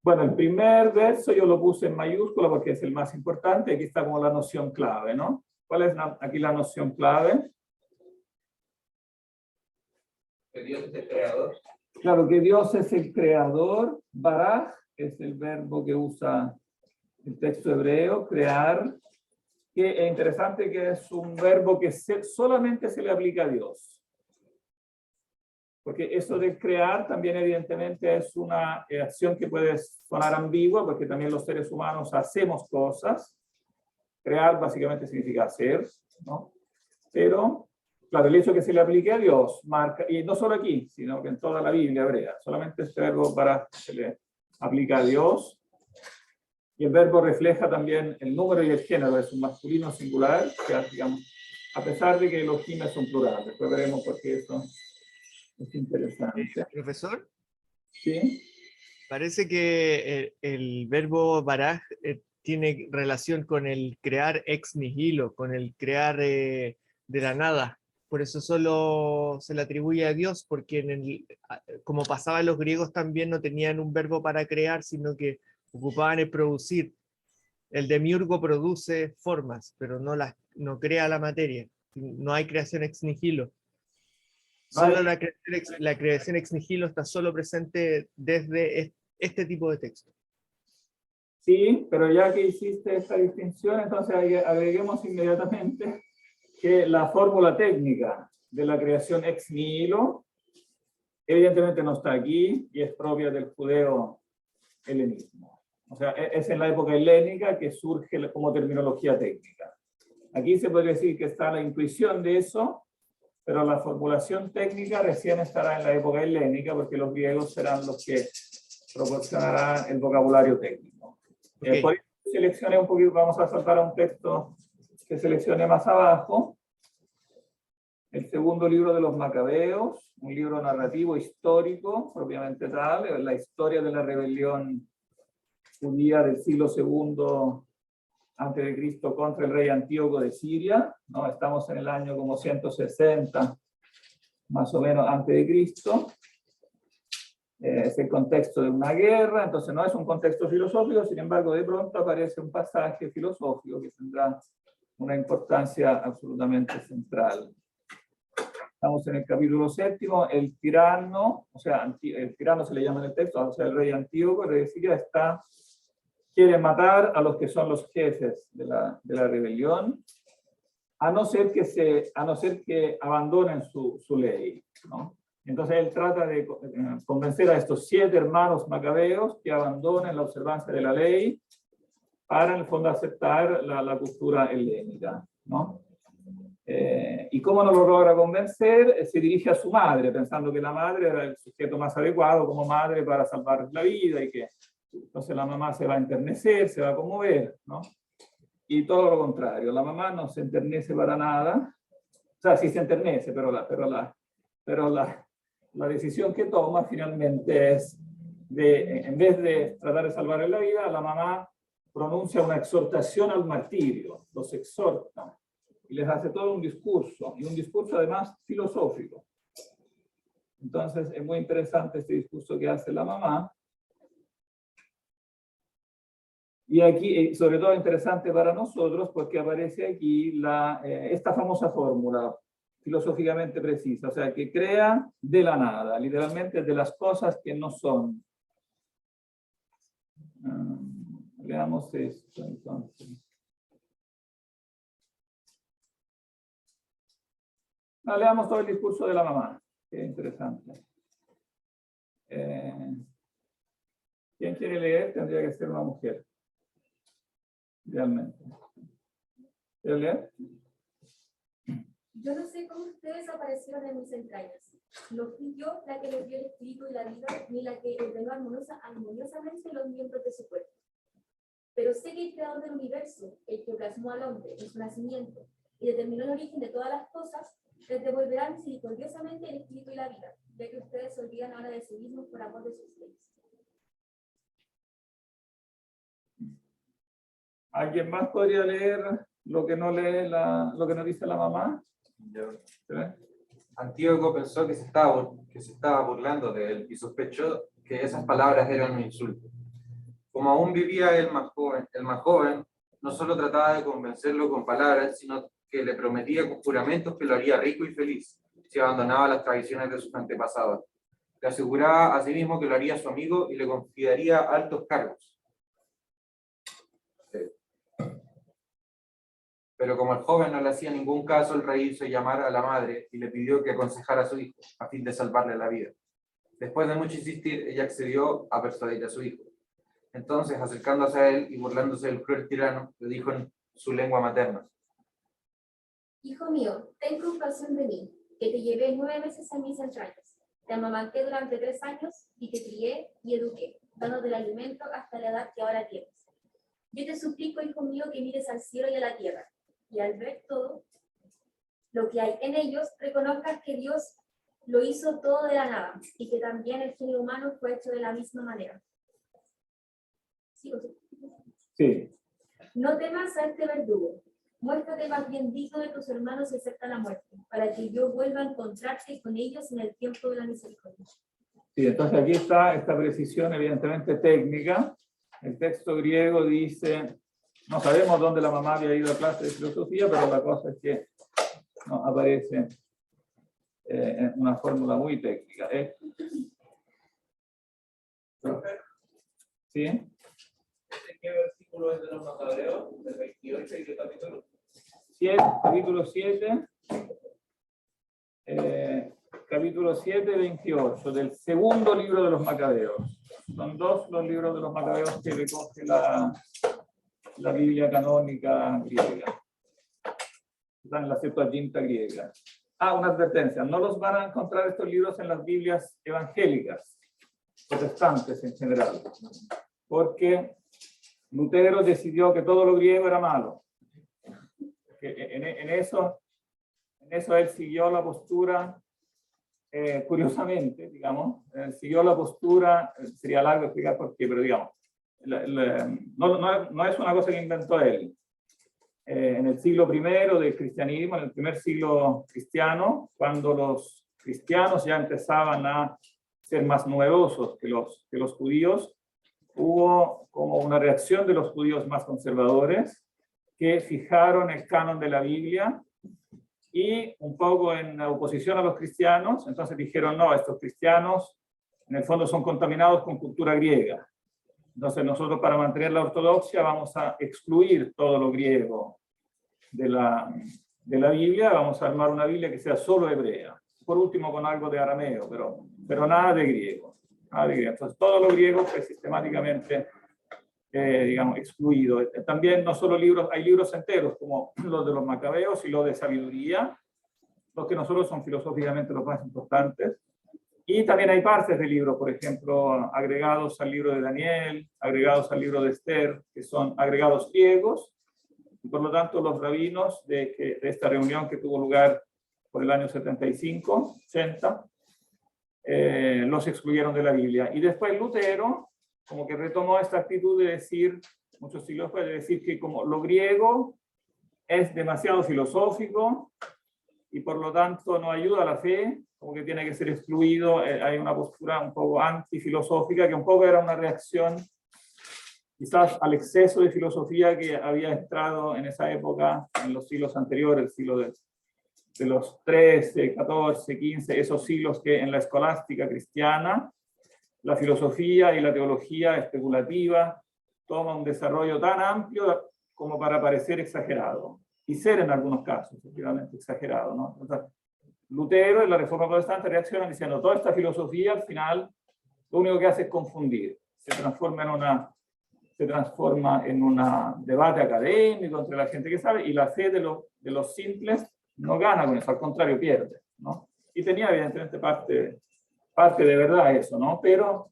Bueno, el primer verso yo lo puse en mayúscula porque es el más importante. Aquí está como la noción clave, ¿no? ¿Cuál es aquí la noción clave? Que Dios es el creador. Claro, que Dios es el creador. Baraj es el verbo que usa el texto hebreo, crear. Que es interesante que es un verbo que solamente se le aplica a Dios. Porque eso de crear también evidentemente es una acción que puede sonar ambigua, porque también los seres humanos hacemos cosas. Crear básicamente significa hacer, ¿no? Pero, claro, el hecho que se le aplique a Dios marca, y no solo aquí, sino que en toda la Biblia hebrea, solamente este verbo para se le aplica a Dios. Y el verbo refleja también el número y el género, es un masculino singular, que, digamos, a pesar de que los gimes son plurales. Después veremos por qué eso es interesante. Profesor, ¿Sí? parece que el verbo baraj tiene relación con el crear ex nihilo, con el crear de la nada. Por eso solo se le atribuye a Dios, porque como pasaba en los griegos también no tenían un verbo para crear, sino que ocupaban el producir. El demiurgo produce formas, pero no crea la materia. No hay creación ex nihilo. Solo la creación ex nihilo está solo presente desde este tipo de texto. Sí, pero ya que hiciste esta distinción, entonces agreguemos inmediatamente que la fórmula técnica de la creación ex nihilo evidentemente no está aquí y es propia del judeo-helenismo. O sea, es en la época helénica que surge como terminología técnica. Aquí se podría decir que está la intuición de eso, pero la formulación técnica recién estará en la época helénica, porque los griegos serán los que proporcionarán el vocabulario técnico. Okay. Por eso seleccioné un poquito, vamos a saltar a un texto que seleccioné más abajo. El segundo libro de los Macabeos, un libro narrativo histórico, propiamente tal, la historia de la rebelión judía del siglo II antes de Cristo contra el rey Antíoco de Siria, ¿no? Estamos en el año como 160, más o menos, antes de Cristo. Es el contexto de una guerra, entonces no es un contexto filosófico, sin embargo, de pronto aparece un pasaje filosófico que tendrá una importancia absolutamente central. Estamos en el capítulo 7, el tirano, o sea, el tirano se le llama en el texto, o sea, el rey Antíoco, el rey de Siria, quiere matar a los que son los jefes de la rebelión, a no ser que abandonen su ley, ¿no? Entonces él trata de convencer a estos 7 hermanos macabeos que abandonen la observancia de la ley para en el fondo aceptar la cultura helénica, ¿no? Y como no lo logra convencer, se dirige a su madre, pensando que la madre era el sujeto más adecuado como madre para salvar la vida, y que entonces la mamá se va a enternecer, se va a conmover, ¿no? Y todo lo contrario, la mamá no se enternece para nada, o sea, sí se enternece, pero la decisión que toma finalmente es en vez de tratar de salvarle la vida, la mamá pronuncia una exhortación al martirio, los exhorta y les hace todo un discurso, y un discurso además filosófico. Entonces es muy interesante este discurso que hace la mamá, Y aquí, sobre todo interesante para nosotros, porque aparece aquí esta famosa fórmula filosóficamente precisa, o sea, que crea de la nada, literalmente de las cosas que no son. Veamos esto, entonces. Leamos todo el discurso de la mamá, que es interesante. ¿Quién quiere leer? Tendría que ser una mujer. Realmente. ¿Quiere leer? Yo no sé cómo ustedes aparecieron en mis entrañas. No fui yo la que les dio el espíritu y la vida, ni la que ordenó armoniosamente los miembros de su cuerpo. Pero sé que el creador del universo, el que plasmó al hombre en su nacimiento y determinó el origen de todas las cosas, les devolverá misericordiosamente el espíritu y la vida, ya que ustedes se olvidan ahora de sí mismos por amor de sus leyes. ¿Alguien más podría leer lo que no lee lo que nos dice la mamá? ¿Sí? Antíoco pensó que se estaba burlando de él y sospechó que esas palabras eran un insulto. Como aún vivía el más joven no solo trataba de convencerlo con palabras, sino que le prometía con juramentos que lo haría rico y feliz si abandonaba las tradiciones de sus antepasados. Le aseguraba a sí mismo que lo haría su amigo y le confiaría altos cargos. Pero como el joven no le hacía ningún caso, el rey hizo llamar a la madre y le pidió que aconsejara a su hijo, a fin de salvarle la vida. Después de mucho insistir, ella accedió a persuadir a su hijo. Entonces, acercándose a él y burlándose del cruel tirano, le dijo en su lengua materna: Hijo mío, ten compasión de mí, que te llevé 9 meses en mis entrañas. Te amamanté durante 3 años y te crié y eduqué, dándote el alimento hasta la edad que ahora tienes. Yo te suplico, hijo mío, que mires al cielo y a la tierra, y al ver todo lo que hay en ellos, reconozcas que Dios lo hizo todo de la nada, y que también el género humano fue hecho de la misma manera. Sí. No temas a este verdugo. Muéstrate más bien digno de tus hermanos y acepta la muerte, para que yo vuelva a encontrarte con ellos en el tiempo de la misericordia. Sí, entonces aquí está esta precisión evidentemente técnica. El texto griego dice, no sabemos dónde la mamá había ido a clase de filosofía, pero la cosa es que no, aparece en una fórmula muy técnica. ¿Sí? ¿Qué versículo es de los Macabeos? ¿Del 28 y qué capítulo? Capítulo 7, capítulo 7, 28, del segundo libro de los Macabeos. Son 2 los libros de los Macabeos que recoge la Biblia canónica griega. Están en la Septuaginta griega. Una advertencia, no los van a encontrar estos libros en las Biblias evangélicas, protestantes en general, porque Lutero decidió que todo lo griego era malo. En eso él siguió la postura, curiosamente, digamos, siguió la postura, sería largo explicar por qué, pero digamos, no es una cosa que inventó él. En el siglo I del cristianismo, en el primer siglo cristiano, cuando los cristianos ya empezaban a ser más numerosos que los judíos, hubo como una reacción de los judíos más conservadores que fijaron el canon de la Biblia y un poco en oposición a los cristianos, entonces dijeron, no, estos cristianos en el fondo son contaminados con cultura griega. Entonces nosotros para mantener la ortodoxia vamos a excluir todo lo griego de la Biblia, vamos a armar una Biblia que sea solo hebrea. Por último con algo de arameo, pero nada de griego. Entonces todo lo griego fue sistemáticamente digamos, excluido. También no solo libros, hay libros enteros como los de los Macabeos y los de sabiduría, los que nosotros son filosóficamente los más importantes. Y también hay partes de libros, por ejemplo, agregados al libro de Daniel, agregados al libro de Esther, que son agregados griegos, y por lo tanto los rabinos de esta reunión que tuvo lugar por el año 75, 80, los excluyeron de la Biblia. Y después Lutero como que retomó esta actitud de decir, muchos siglos después, de decir que como lo griego es demasiado filosófico y por lo tanto no ayuda a la fe, como que tiene que ser excluido. Hay una postura un poco antifilosófica que un poco era una reacción quizás al exceso de filosofía que había entrado en esa época, en los siglos anteriores, el siglo de los 13, 14, 15, esos siglos que en la escolástica cristiana, la filosofía y la teología especulativa toma un desarrollo tan amplio como para parecer exagerado, y ser en algunos casos, efectivamente, exagerado, ¿no? Entonces, Lutero en la Reforma Protestante reacciona diciendo, toda esta filosofía al final lo único que hace es confundir, se transforma en un debate académico entre la gente que sabe, y la fe de los simples no gana con eso, al contrario, pierde, ¿no? Y tenía evidentemente parte de verdad eso, ¿no? Pero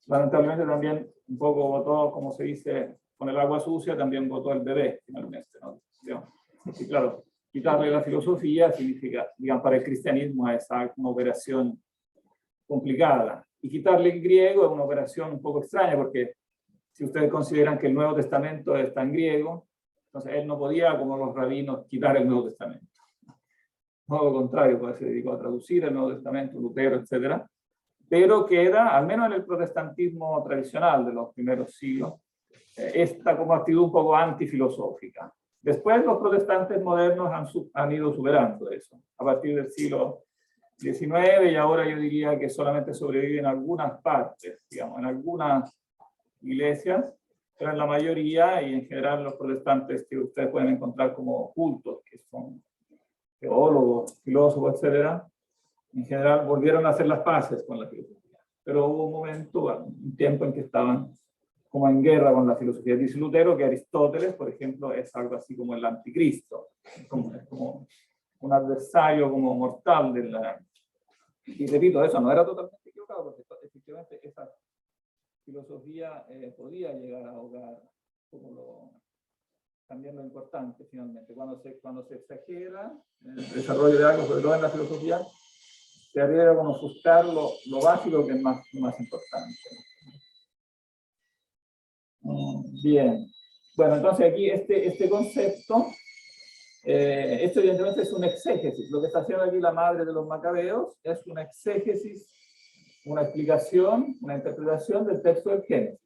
lamentablemente también un poco votó, como se dice, con el agua sucia, también votó el bebé, finalmente, ¿no? Y claro, quitarle la filosofía significa, digamos, para el cristianismo es una operación complicada. Y quitarle el griego es una operación un poco extraña, porque si ustedes consideran que el Nuevo Testamento está en griego, entonces él no podía, como los rabinos, quitar el Nuevo Testamento. Todo lo contrario, pues se dedicó a traducir el Nuevo Testamento, Lutero, etc. Pero queda, al menos en el protestantismo tradicional de los primeros siglos, esta como actitud un poco antifilosófica. Después los protestantes modernos han ido superando eso, a partir del siglo XIX, y ahora yo diría que solamente sobreviven en algunas partes, digamos, en algunas iglesias, pero en la mayoría, y en general los protestantes que ustedes pueden encontrar como cultos, que son teólogos, filósofos, etcétera, en general volvieron a hacer las paces con la filosofía. Pero hubo un momento, un tiempo en que estaban como en guerra con la filosofía. Dice Lutero que Aristóteles, por ejemplo, es algo así como el anticristo, es como un adversario como mortal de la... Y repito, eso no era totalmente equivocado, porque efectivamente esa filosofía podía llegar a ahogar también lo importante finalmente. Cuando se exagera en el desarrollo de algo, sobre todo en la filosofía, se arriesga a ofuscar lo básico, que es más importante. Bien. Bueno, entonces aquí este concepto, esto evidentemente es un exégesis. Lo que está haciendo aquí la madre de los macabeos es una exégesis, una explicación, una interpretación del texto del Génesis.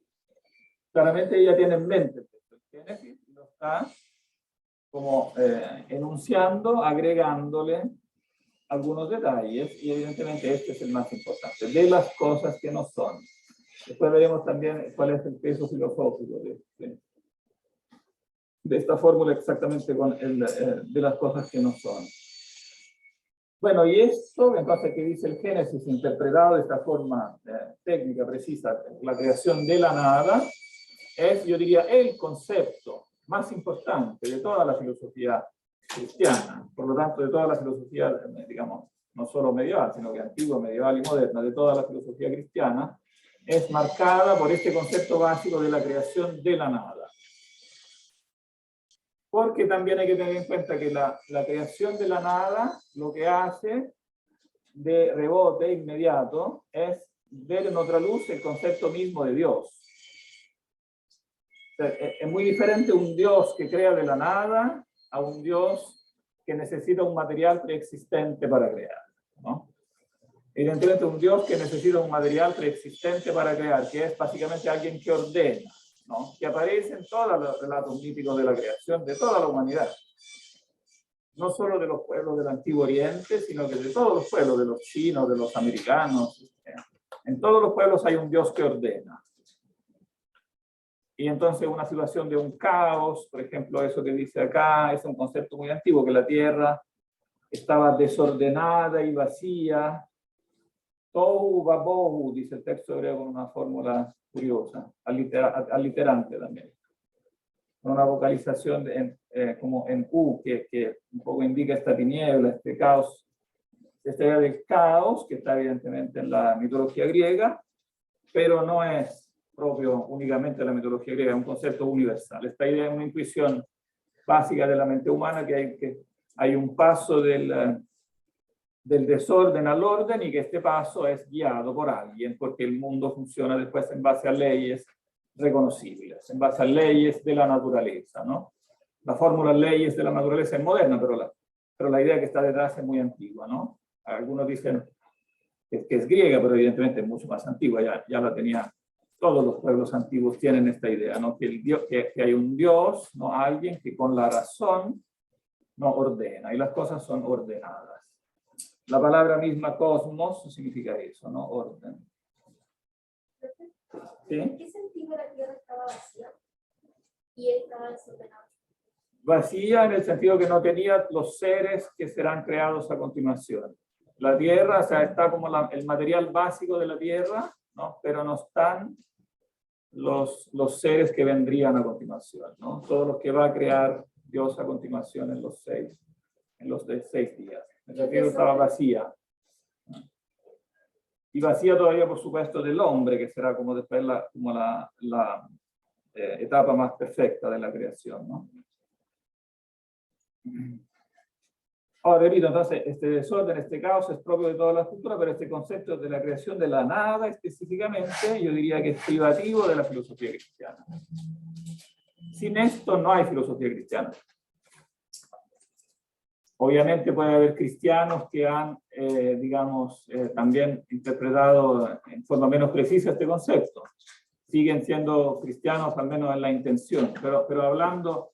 Claramente ella tiene en mente el texto del Génesis y lo está como enunciando, agregándole algunos detalles, y evidentemente este es el más importante, de las cosas que no son. Después veremos también cuál es el peso filosófico de esta fórmula exactamente de las cosas que no son. Bueno, y esto, entonces, que dice el Génesis, interpretado de esta forma técnica, precisa, la creación de la nada, es, yo diría, el concepto más importante de toda la filosofía cristiana, por lo tanto, de toda la filosofía, digamos, no solo medieval, sino que antigua, medieval y moderna, de toda la filosofía cristiana, es marcada por este concepto básico de la creación de la nada. Porque también hay que tener en cuenta que la creación de la nada lo que hace de rebote inmediato es ver en otra luz el concepto mismo de Dios. O sea, es muy diferente un Dios que crea de la nada a un Dios que necesita un material preexistente para crear, ¿no? Evidentemente un Dios que necesita un material preexistente para crear, que es básicamente alguien que ordena, ¿no? Que aparece en todos los relatos míticos de la creación de toda la humanidad. No solo de los pueblos del Antiguo Oriente, sino que de todos los pueblos, de los chinos, de los americanos. En todos los pueblos hay un Dios que ordena. Y entonces una situación de un caos, por ejemplo, eso que dice acá, es un concepto muy antiguo, que la tierra estaba desordenada y vacía. Tohu vabohu, dice el texto hebreo con una fórmula curiosa, aliterante también. Con una vocalización como en U, que un poco indica esta tiniebla, este caos, esta idea del caos, que está evidentemente en la mitología griega, pero no es propio únicamente de la mitología griega, es un concepto universal. Esta idea es una intuición básica de la mente humana, que hay un paso del desorden al orden, y que este paso es guiado por alguien, porque el mundo funciona después en base a leyes reconocibles, en base a leyes de la naturaleza, ¿no? La fórmula leyes de la naturaleza es moderna, pero la idea que está detrás es muy antigua, ¿no? Algunos dicen que es griega, pero evidentemente es mucho más antigua, ya la tenía todos los pueblos antiguos tienen esta idea, ¿no? Que hay un Dios, ¿no? Alguien que con la razón no ordena, y las cosas son ordenadas. La palabra misma cosmos significa eso, ¿no? Orden. ¿Sí? ¿En qué sentido la tierra estaba vacía y él estaba desordenado? Vacía en el sentido que no tenía los seres que serán creados a continuación. La tierra, o sea, está como el material básico de la tierra, ¿no? Pero no están los seres que vendrían a continuación, ¿no? Todos los que va a crear Dios a continuación en los 6 días. En el sentido estaba vacía. Y vacía todavía, por supuesto, del hombre, que será como después la etapa más perfecta de la creación, ¿no? Ahora, repito, entonces, este desorden, este caos es propio de toda la cultura, pero este concepto de la creación de la nada, específicamente, yo diría que es privativo de la filosofía cristiana. Sin esto no hay filosofía cristiana. Obviamente puede haber cristianos que han, también interpretado en forma menos precisa este concepto. Siguen siendo cristianos, al menos en la intención, pero hablando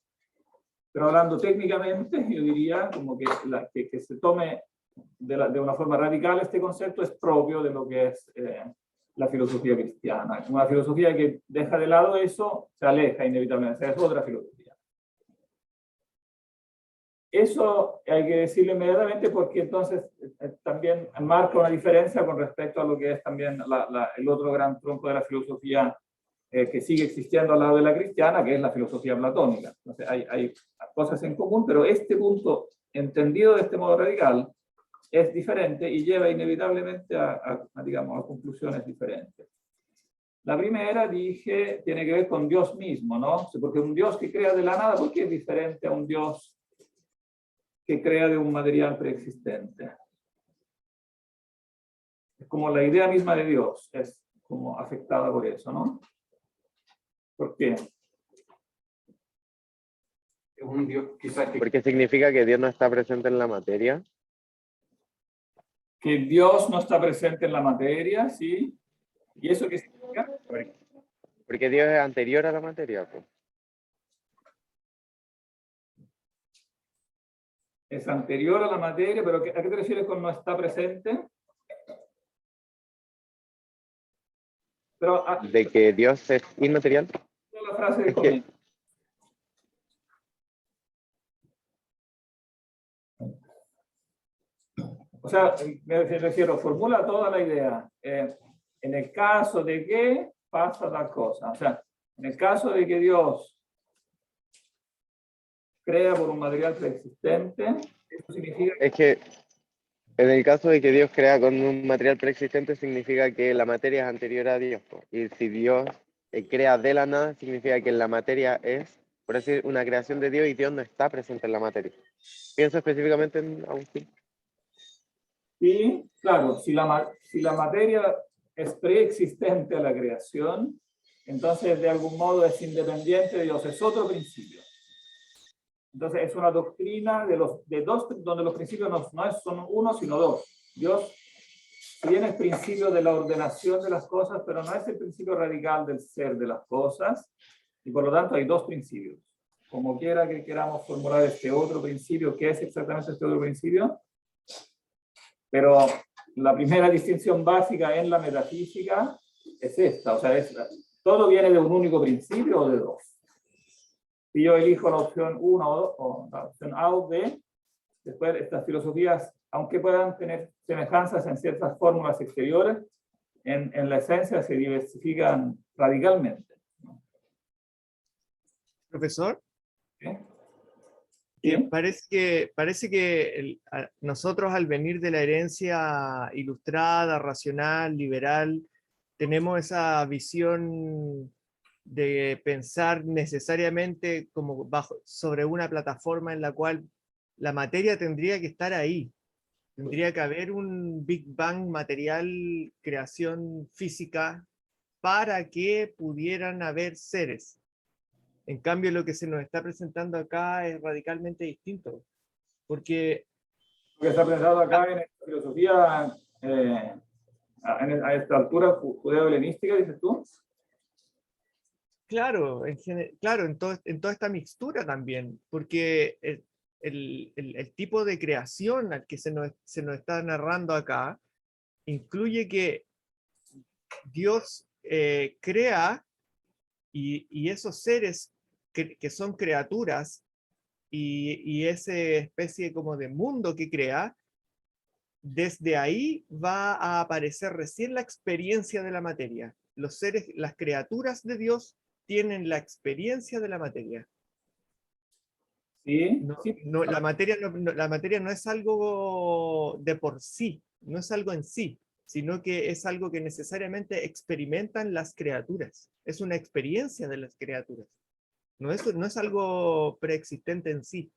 técnicamente, yo diría como que se tome de una forma radical este concepto es propio de lo que es la filosofía cristiana. Una filosofía que deja de lado eso, se aleja inevitablemente, es otra filosofía. Eso hay que decirlo inmediatamente porque entonces también marca una diferencia con respecto a lo que es también el otro gran tronco de la filosofía que sigue existiendo al lado de la cristiana, que es la filosofía platónica. Entonces hay cosas en común, pero este punto, entendido de este modo radical, es diferente y lleva inevitablemente a conclusiones diferentes. La primera, dije, tiene que ver con Dios mismo, ¿no? Porque un Dios que crea de la nada, ¿por qué es diferente a un Dios que crea de un material preexistente? Es como la idea misma de Dios, es como afectada por eso, ¿no? ¿Por qué? Un Dios, quizás Porque significa que Dios no está presente en la materia. Que Dios no está presente en la materia, ¿sí? ¿Y eso qué significa? Porque Dios es anterior a la materia, pues. Es anterior a la materia, pero ¿a qué te refieres con no está presente? Pero, de que Dios es inmaterial. La frase de comienzo. O sea, me refiero, formula toda la idea. En el caso de que pasa tal cosa. O sea, en el caso de que Dios crea por un material preexistente, eso significa... Es que en el caso de que Dios crea con un material preexistente, significa que la materia es anterior a Dios. Y si Dios crea de la nada, significa que la materia es, por decir, una creación de Dios y Dios no está presente en la materia. Pienso específicamente en Agustín. Sí, claro, si la materia es preexistente a la creación, entonces de algún modo es independiente de Dios, es otro principio. Entonces es una doctrina de dos, donde los principios no son uno, sino dos. Dios tiene el principio de la ordenación de las cosas, pero no es el principio radical del ser de las cosas, y por lo tanto hay dos principios. Como quiera que queramos formular este otro principio, ¿qué es exactamente este otro principio? Pero la primera distinción básica en la metafísica es esta, o sea, todo viene de un único principio o de dos. Si yo elijo la opción 1 o la opción A o B, después estas filosofías, aunque puedan tener semejanzas en ciertas fórmulas exteriores, en la esencia se diversifican radicalmente. Profesor. ¿Sí? Parece que nosotros al venir de la herencia ilustrada, racional, liberal, tenemos esa visión de pensar necesariamente como sobre una plataforma en la cual la materia tendría que estar ahí. Tendría que haber un Big Bang material, creación física, para que pudieran haber seres. En cambio, lo que se nos está presentando acá es radicalmente distinto. Porque... Lo que está presentado acá en esta filosofía, a esta altura judeo-helenística, dices tú. Claro, claro, en toda esta mixtura también, porque el tipo de creación al que se nos está narrando acá incluye que Dios crea y esos seres que son criaturas y esa especie como de mundo que crea, desde ahí va a aparecer recién la experiencia de la materia. Los seres, las criaturas de Dios tienen la experiencia de la materia. Sí, La materia no es algo de por sí, no es algo en sí, sino que es algo que necesariamente experimentan las criaturas. Es una experiencia de las criaturas. No es algo preexistente en sí.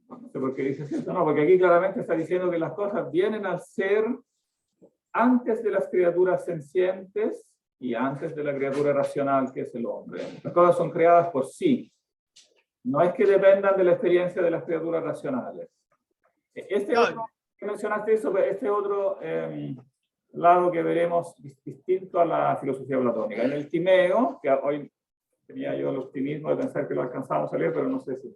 No sé por qué dices esto, no, porque aquí claramente está diciendo que las cosas vienen al ser antes de las criaturas sencientes y antes de la criatura racional que es el hombre. Las cosas son creadas por sí. No es que dependan de la experiencia de las criaturas racionales. Otro, que mencionaste eso, este otro lado que veremos distinto a la filosofía platónica. En el Timeo, que hoy tenía yo el optimismo de pensar que lo alcanzamos a leer, pero no sé si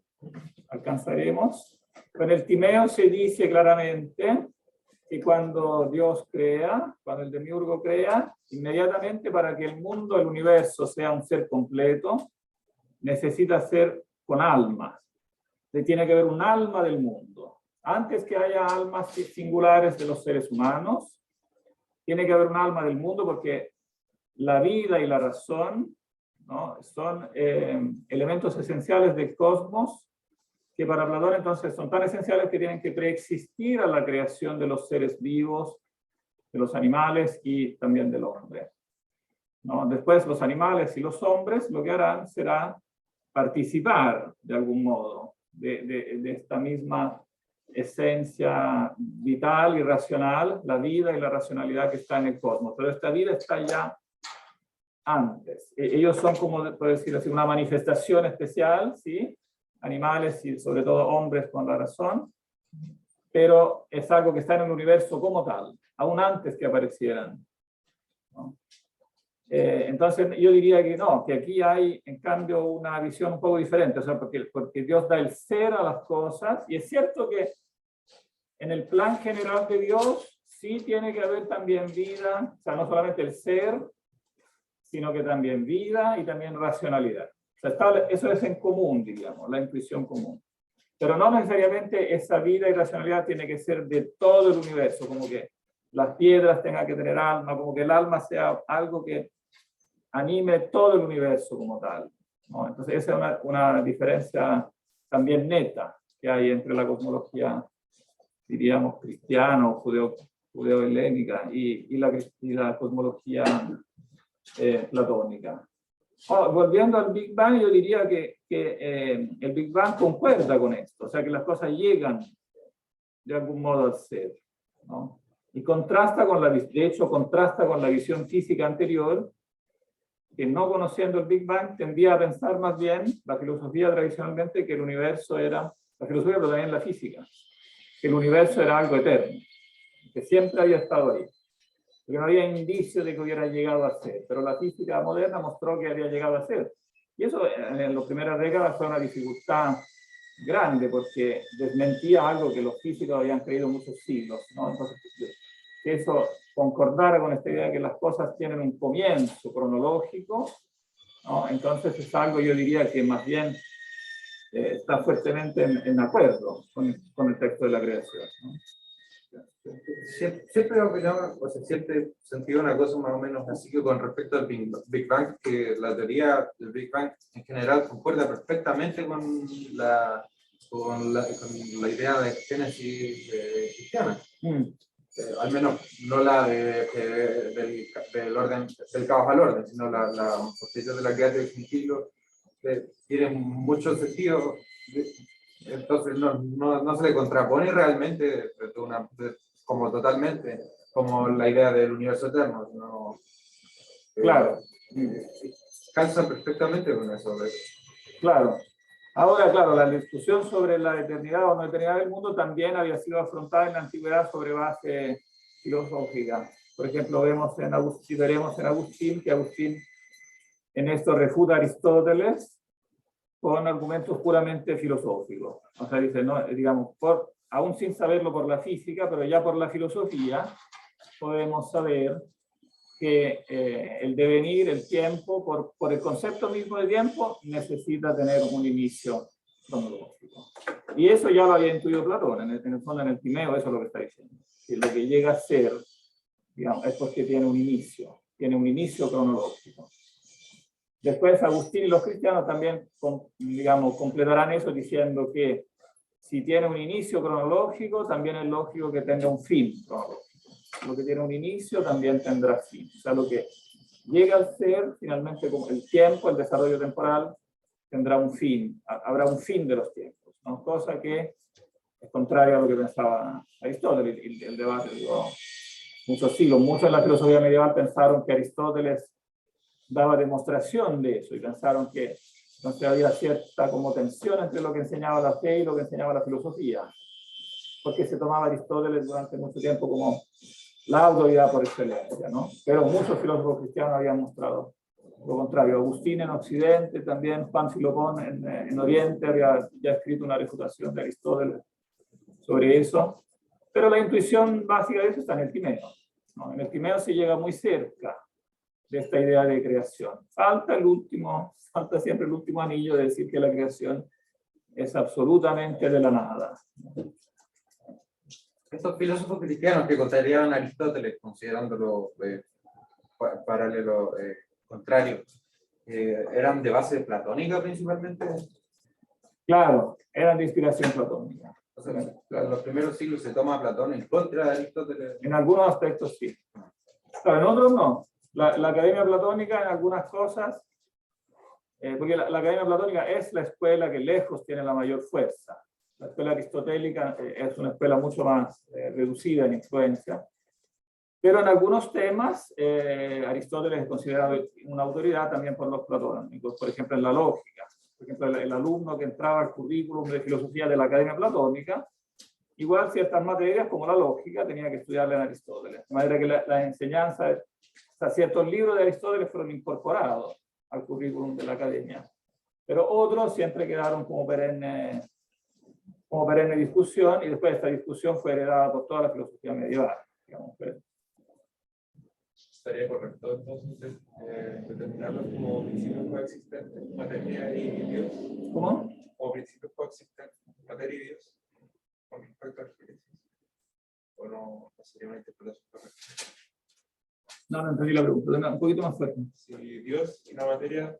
alcanzaremos. En el Timeo se dice claramente que cuando Dios crea, cuando el demiurgo crea, inmediatamente para que el mundo, el universo sea un ser completo, necesita ser con almas. Tiene que haber un alma del mundo. Antes que haya almas singulares de los seres humanos, tiene que haber un alma del mundo porque la vida y la razón, ¿no?, son elementos esenciales del cosmos que para Platón entonces son tan esenciales que tienen que preexistir a la creación de los seres vivos, de los animales y también del hombre, ¿no? Después los animales y los hombres lo que harán será participar de algún modo de esta misma esencia vital y racional, la vida y la racionalidad que está en el cosmos. Pero esta vida está ya antes. Ellos son, como puedo decir así, una manifestación especial, ¿sí? Animales y sobre todo hombres con la razón, pero es algo que está en el universo como tal, aún antes que aparecieran, ¿no? Entonces yo diría que no, que aquí hay en cambio una visión un poco diferente, o sea, porque Dios da el ser a las cosas, y es cierto que en el plan general de Dios sí tiene que haber también vida, o sea, no solamente el ser, sino que también vida y también racionalidad. O sea, eso es en común, digamos, la intuición común. Pero no necesariamente esa vida y racionalidad tiene que ser de todo el universo, como que las piedras tengan que tener alma, como que el alma sea algo que anime todo el universo como tal, ¿no? Entonces esa es una diferencia también neta que hay entre la cosmología, diríamos, cristiana o judeo-helénica y la cosmología platónica. Volviendo al Big Bang, yo diría que el Big Bang concuerda con esto, o sea que las cosas llegan de algún modo al ser, ¿no? Y contrasta con contrasta con la visión física anterior, que no conociendo el Big Bang tendía a pensar más bien, la filosofía tradicionalmente, que el universo era, la filosofía pero también la física, que el universo era algo eterno, que siempre había estado ahí, porque no había indicio de que hubiera llegado a ser, pero la física moderna mostró que había llegado a ser. Y eso en las primeras décadas fue una dificultad grande, porque desmentía algo que los físicos habían creído muchos siglos, ¿no? Entonces, que eso concordara con esta idea de que las cosas tienen un comienzo cronológico, ¿no? Entonces es algo, yo diría, que más bien está fuertemente en acuerdo con el texto de la creación, ¿no? Siempre he opinado, o sea, siempre he sentido una cosa más o menos así que con respecto al Big Bang, que la teoría del Big Bang en general concuerda perfectamente con la idea de génesis cristiana. Al menos no la del orden, del caos al orden, sino la posterior de la creación del sigilo, tiene mucho sentido. Entonces no se le contrapone realmente como totalmente como la idea del universo eterno, ¿no? Claro. Calza perfectamente con eso. Claro. Ahora, claro, la discusión sobre la eternidad o no eternidad del mundo también había sido afrontada en la antigüedad sobre base filosófica. Por ejemplo, veremos en Agustín que Agustín en esto refuta a Aristóteles con argumentos puramente filosóficos. O sea, dice, no, digamos, aún sin saberlo por la física, pero ya por la filosofía, podemos saber que el devenir, el tiempo, por el concepto mismo de tiempo, necesita tener un inicio cronológico. Y eso ya lo había intuido Platón, en el fondo en el Timeo, eso es lo que está diciendo. Que lo que llega a ser, digamos, es porque tiene un inicio cronológico. Después Agustín y los cristianos también, digamos, completarán eso diciendo que si tiene un inicio cronológico, también es lógico que tenga un fin cronológico. Lo que tiene un inicio también tendrá fin. O sea, lo que llega al ser, finalmente, como el tiempo, el desarrollo temporal, tendrá un fin. Habrá un fin de los tiempos, ¿no? Cosa que es contraria a lo que pensaba Aristóteles. El debate duró muchos siglos. Muchos en la filosofía medieval pensaron que Aristóteles daba demostración de eso y pensaron que entonces había cierta como tensión entre lo que enseñaba la fe y lo que enseñaba la filosofía, porque se tomaba Aristóteles durante mucho tiempo como la autoridad por excelencia, ¿no? Pero muchos filósofos cristianos habían mostrado lo contrario. Agustín en Occidente, también Juan Filopón en Oriente había ya escrito una refutación de Aristóteles sobre eso, pero la intuición básica de eso está en el Timeo, ¿no? En el Timeo se llega muy cerca de esta idea de creación. Falta siempre el último anillo de decir que la creación es absolutamente de la nada. Estos filósofos cristianos que contrariaban a Aristóteles, considerándolo paralelo contrario, ¿eran de base platónica principalmente? Claro, eran de inspiración platónica. O sea, en los primeros siglos se toma a Platón en contra de Aristóteles. En algunos aspectos sí. Claro, en otros no. La Academia Platónica en algunas cosas, porque la Academia Platónica es la escuela que lejos tiene la mayor fuerza. La escuela aristotélica es una escuela mucho más reducida en influencia. Pero en algunos temas, Aristóteles es considerado una autoridad también por los platónicos. Por ejemplo, en la lógica. Por ejemplo, el alumno que entraba al currículum de filosofía de la Academia Platónica, igual ciertas materias como la lógica tenía que estudiarla en Aristóteles. De manera que las enseñanzas, o sea, ciertos libros de Aristóteles fueron incorporados al currículum de la Academia. Pero otros siempre quedaron como perenne discusión, y después esta discusión fue heredada por toda la filosofía medieval. Digamos, pues. ¿Estaría correcto entonces determinarlos como principios coexistentes, materia y Dios? ¿Cómo? Como principios coexistentes, materia y Dios, con respecto a experiencias. ¿O no sería una interpretación correcta? No entendí la pregunta, un poquito más fuerte. Si Dios y la materia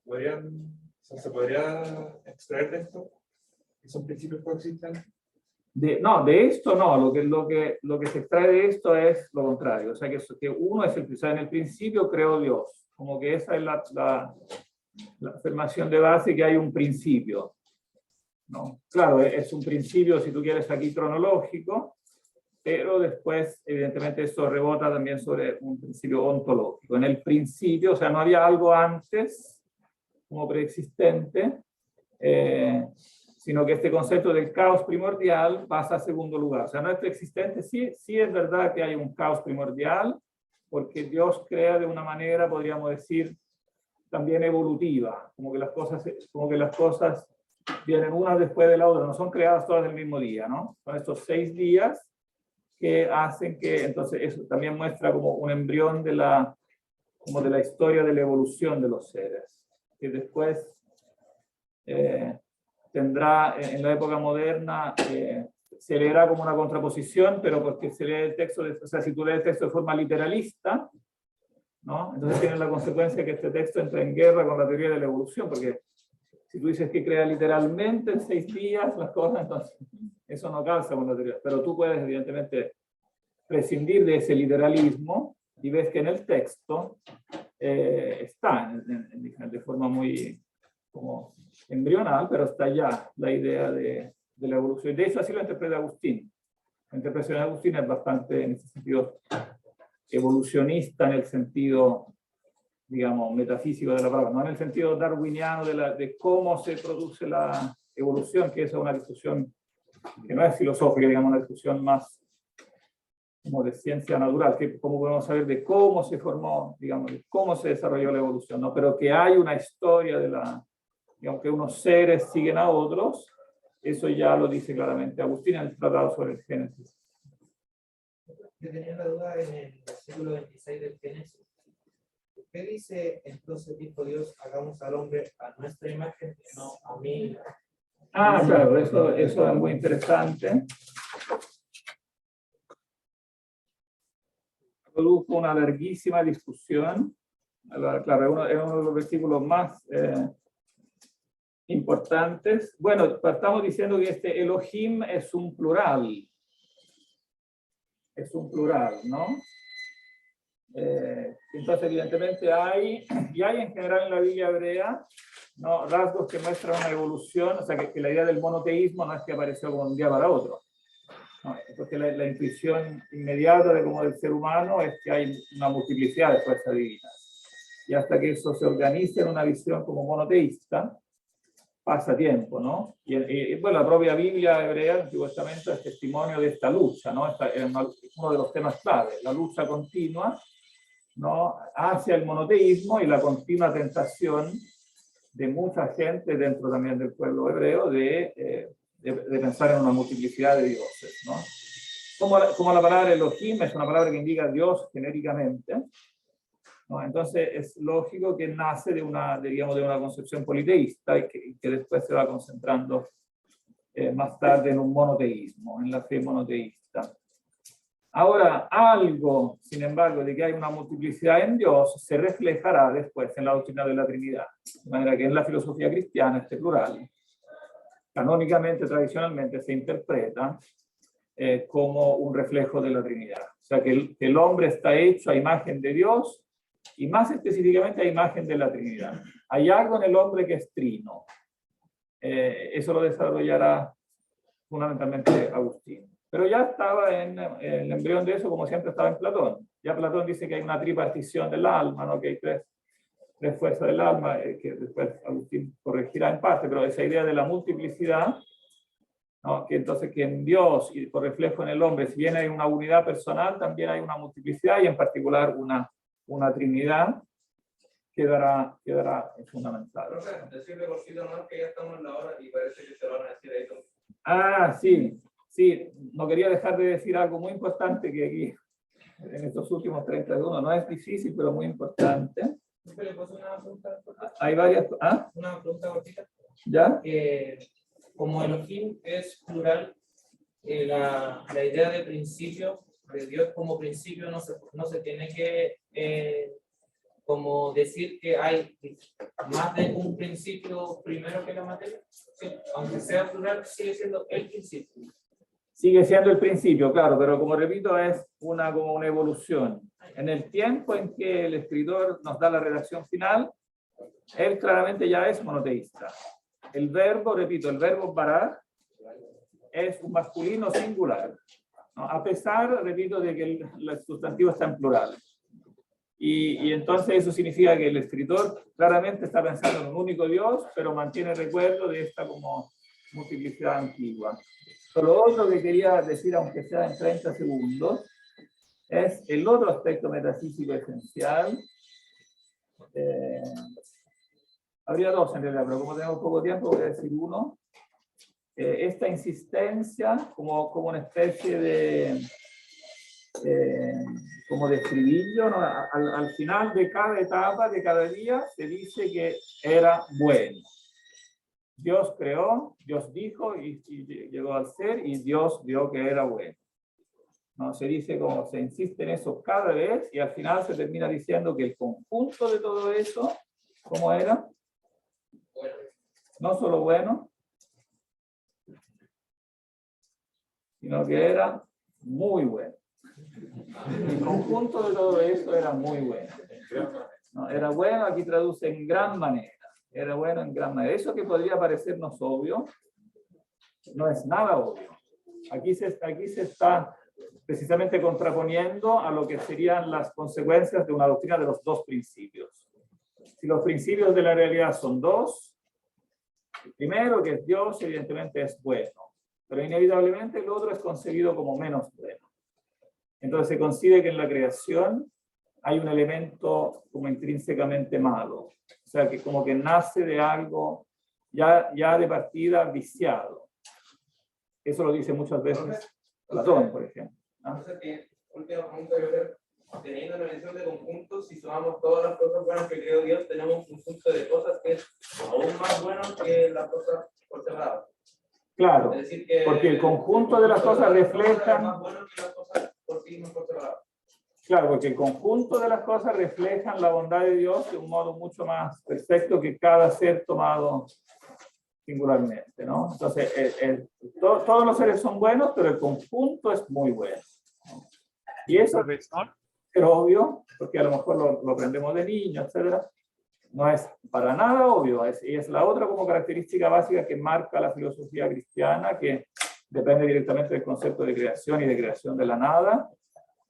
se podría extraer de esto, ¿y son principios coexistentes? De esto no, lo que se extrae de esto es lo contrario, o sea que uno es o sea, en el principio creó Dios, como que esa es la afirmación de base, que hay un principio, ¿no? Claro, es un principio, si tú quieres aquí cronológico, pero después evidentemente esto rebota también sobre un principio ontológico. En el principio, o sea, no había algo antes como preexistente, sino que este concepto del caos primordial pasa a segundo lugar. O sea, no es preexistente, sí es verdad que hay un caos primordial, porque Dios crea de una manera, podríamos decir, también evolutiva, como que las cosas vienen una después de la otra, no son creadas todas el mismo día, ¿no? Son estos 6 días que hacen que, entonces eso también muestra como un embrión de la historia de la evolución de los seres, que después tendrá en la época moderna, se leerá como una contraposición, pero porque se lee el texto, o sea, si tú lees el texto de forma literalista, ¿no? Entonces tiene la consecuencia que este texto entra en guerra con la teoría de la evolución, porque si tú dices que crea literalmente en 6 días las cosas, entonces eso no calza con la teoría. Pero tú puedes evidentemente prescindir de ese literalismo y ves que en el texto está de forma muy como embrional, pero está ya la idea de la evolución. Y de eso así lo interpreta Agustín. La interpretación de Agustín es bastante, en ese sentido, evolucionista en el sentido, digamos, metafísico de la palabra, no en el sentido darwiniano de cómo se produce la evolución, que esa es una discusión que no es filosófica, digamos, una discusión más como de ciencia natural, que cómo podemos saber de cómo se formó, digamos, de cómo se desarrolló la evolución, ¿no? Pero que hay una historia de la, digamos, que unos seres siguen a otros, eso ya lo dice claramente Agustín en el Tratado sobre el Génesis. Yo tenía la duda en el versículo 26 del Génesis. ¿Qué dice entonces dijo Dios, hagamos al hombre a nuestra imagen, no a mí? Ah, claro, eso es muy interesante. Produjo una larguísima discusión. Claro, es uno de los versículos más importantes. Bueno, estamos diciendo que este Elohim es un plural. Es un plural, ¿no? Entonces, evidentemente, hay en general en la Biblia hebrea, ¿no?, rasgos que muestran una evolución, o sea, que la idea del monoteísmo no es que apareció como de un día para otro. No, porque la intuición inmediata del ser humano es que hay una multiplicidad de fuerzas divinas. Y hasta que eso se organice en una visión como monoteísta, pasa tiempo, ¿no? Y bueno, la propia Biblia hebrea, el Antiguo Testamento, es testimonio de esta lucha, ¿no? Es uno de los temas clave, la lucha continua, ¿no?, hacia el monoteísmo y la continua tentación de mucha gente dentro también del pueblo hebreo de pensar en una multiplicidad de dioses, ¿no? Como la palabra Elohim es una palabra que indica Dios genéricamente, ¿no? Entonces es lógico que nace de una concepción politeísta y que después se va concentrando más tarde en un monoteísmo, en la fe monoteísta. Ahora, algo, sin embargo, de que hay una multiplicidad en Dios se reflejará después en la doctrina de la Trinidad. De manera que en la filosofía cristiana este plural, canónicamente, tradicionalmente, se interpreta como un reflejo de la Trinidad. O sea, que el hombre está hecho a imagen de Dios y más específicamente a imagen de la Trinidad. Hay algo en el hombre que es trino. Eso lo desarrollará fundamentalmente Agustín. Pero ya estaba en el embrión de eso, como siempre estaba en Platón. Ya Platón dice que hay una tripartición del alma, ¿no?, que hay tres fuerzas del alma, que después Agustín corregirá en parte, pero esa idea de la multiplicidad, ¿no?, que entonces que en Dios y por reflejo en el hombre, si bien hay una unidad personal, también hay una multiplicidad y en particular una Trinidad, quedará fundamental. Decirle cortito, ¿no?, que ya estamos en la hora y parece que se van a decir ahí todo. Ah, sí. Sí, no quería dejar de decir algo muy importante que aquí, en estos últimos 30 segundos, no es difícil, pero muy importante. ¿Le puedo hacer una pregunta? Hay varias... ¿Ah? Una pregunta cortita. ¿Ya? Como Elohim es plural, la idea de principio, de Dios como principio, no se tiene que como decir que hay más de un principio primero que la materia. Sí, aunque sea plural, sigue siendo el principio. Sigue siendo el principio, claro, pero como repito, es como una evolución. En el tiempo en que el escritor nos da la redacción final, él claramente ya es monoteísta. El verbo, repito, el verbo barar es un masculino singular, ¿no?, a pesar, repito, de que el sustantivo está en plural. Y entonces eso significa que el escritor claramente está pensando en un único Dios, pero mantiene recuerdo de esta como multiplicidad antigua. Pero lo otro que quería decir, aunque sea en 30 segundos, es el otro aspecto metafísico esencial. Habría dos en realidad, pero como tenemos poco tiempo voy a decir uno. Esta insistencia como una especie de como de estribillo, ¿no? Al final de cada etapa, de cada día, se dice que era bueno. Dios creó, Dios dijo y llegó al ser y Dios vio que era bueno. No, se dice como se insiste en eso cada vez y al final se termina diciendo que el conjunto de todo eso, ¿cómo era? No solo bueno, sino que era muy bueno. El conjunto de todo eso era muy bueno. No, era bueno, aquí traduce en gran manera. Era bueno en gran manera. Eso que podría parecernos obvio, no es nada obvio. Aquí se está precisamente contraponiendo a lo que serían las consecuencias de una doctrina de los dos principios. Si los principios de la realidad son dos, el primero, que es Dios, evidentemente es bueno, pero inevitablemente el otro es concebido como menos bueno. Entonces se concibe que en la creación hay un elemento como intrínsecamente malo. O sea, que como que nace de algo ya de partida viciado. Eso lo dice muchas veces Platón, por ejemplo. Entonces, que última pregunta que hacer, teniendo una visión de conjunto, si sumamos todas las cosas buenas que creó Dios, tenemos un conjunto de cosas que es aún más bueno que las cosas por separado. Claro, Es decir, que porque el conjunto de las cosas reflejan... más bueno que las cosas por sí mismas por separado. Claro, porque el conjunto de las cosas reflejan la bondad de Dios de un modo mucho más perfecto que cada ser tomado singularmente, ¿no? Entonces, todos los seres son buenos, pero el conjunto es muy bueno. Y eso es obvio, porque a lo mejor lo aprendemos de niño, etcétera. No es para nada obvio, y es la otra como característica básica que marca la filosofía cristiana, que depende directamente del concepto de creación y de creación de la nada.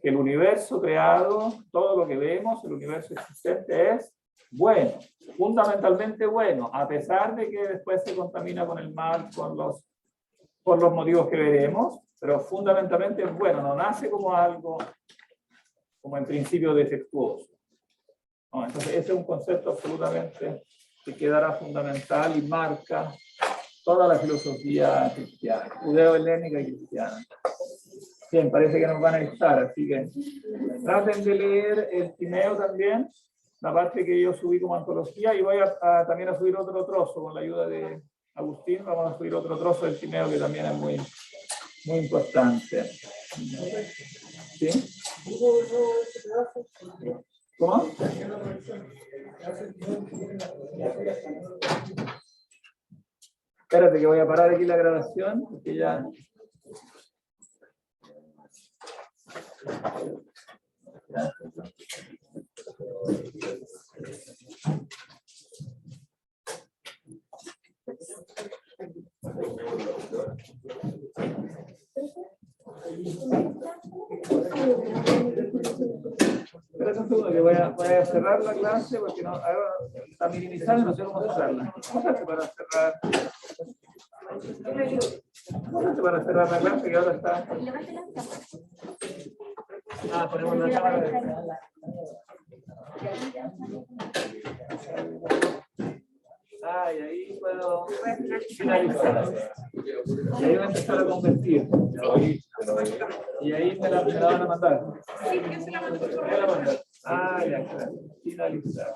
El universo creado, todo lo que vemos, el universo existente es bueno, fundamentalmente bueno, a pesar de que después se contamina con el mal, por los motivos que veremos, pero fundamentalmente es bueno, no nace como algo, como en principio defectuoso. No, entonces ese es un concepto absolutamente que quedará fundamental y marca toda la filosofía cristiana, judeo-helénica y cristiana. Bien, parece que nos van a estar, así que traten de leer el Timeo también, la parte que yo subí como antología, y voy también a subir otro trozo con la ayuda de Agustín, vamos a subir otro trozo del Timeo que también es muy, muy importante. ¿Sí? ¿Cómo? Espérate que voy a parar aquí la grabación, porque ya... Espera un segundo que voy a cerrar la clase porque no, ahora está minimizada y no sé cómo cerrarla. Póngase para cerrar. Póngase para cerrar la clase que ahora está. Ah, ponemos la cámara. Ah, y ahí puedo finalizar. Y ahí va a empezar a convertir. Y ahí me la van a mandar. Ah, ya, claro. Finalizar.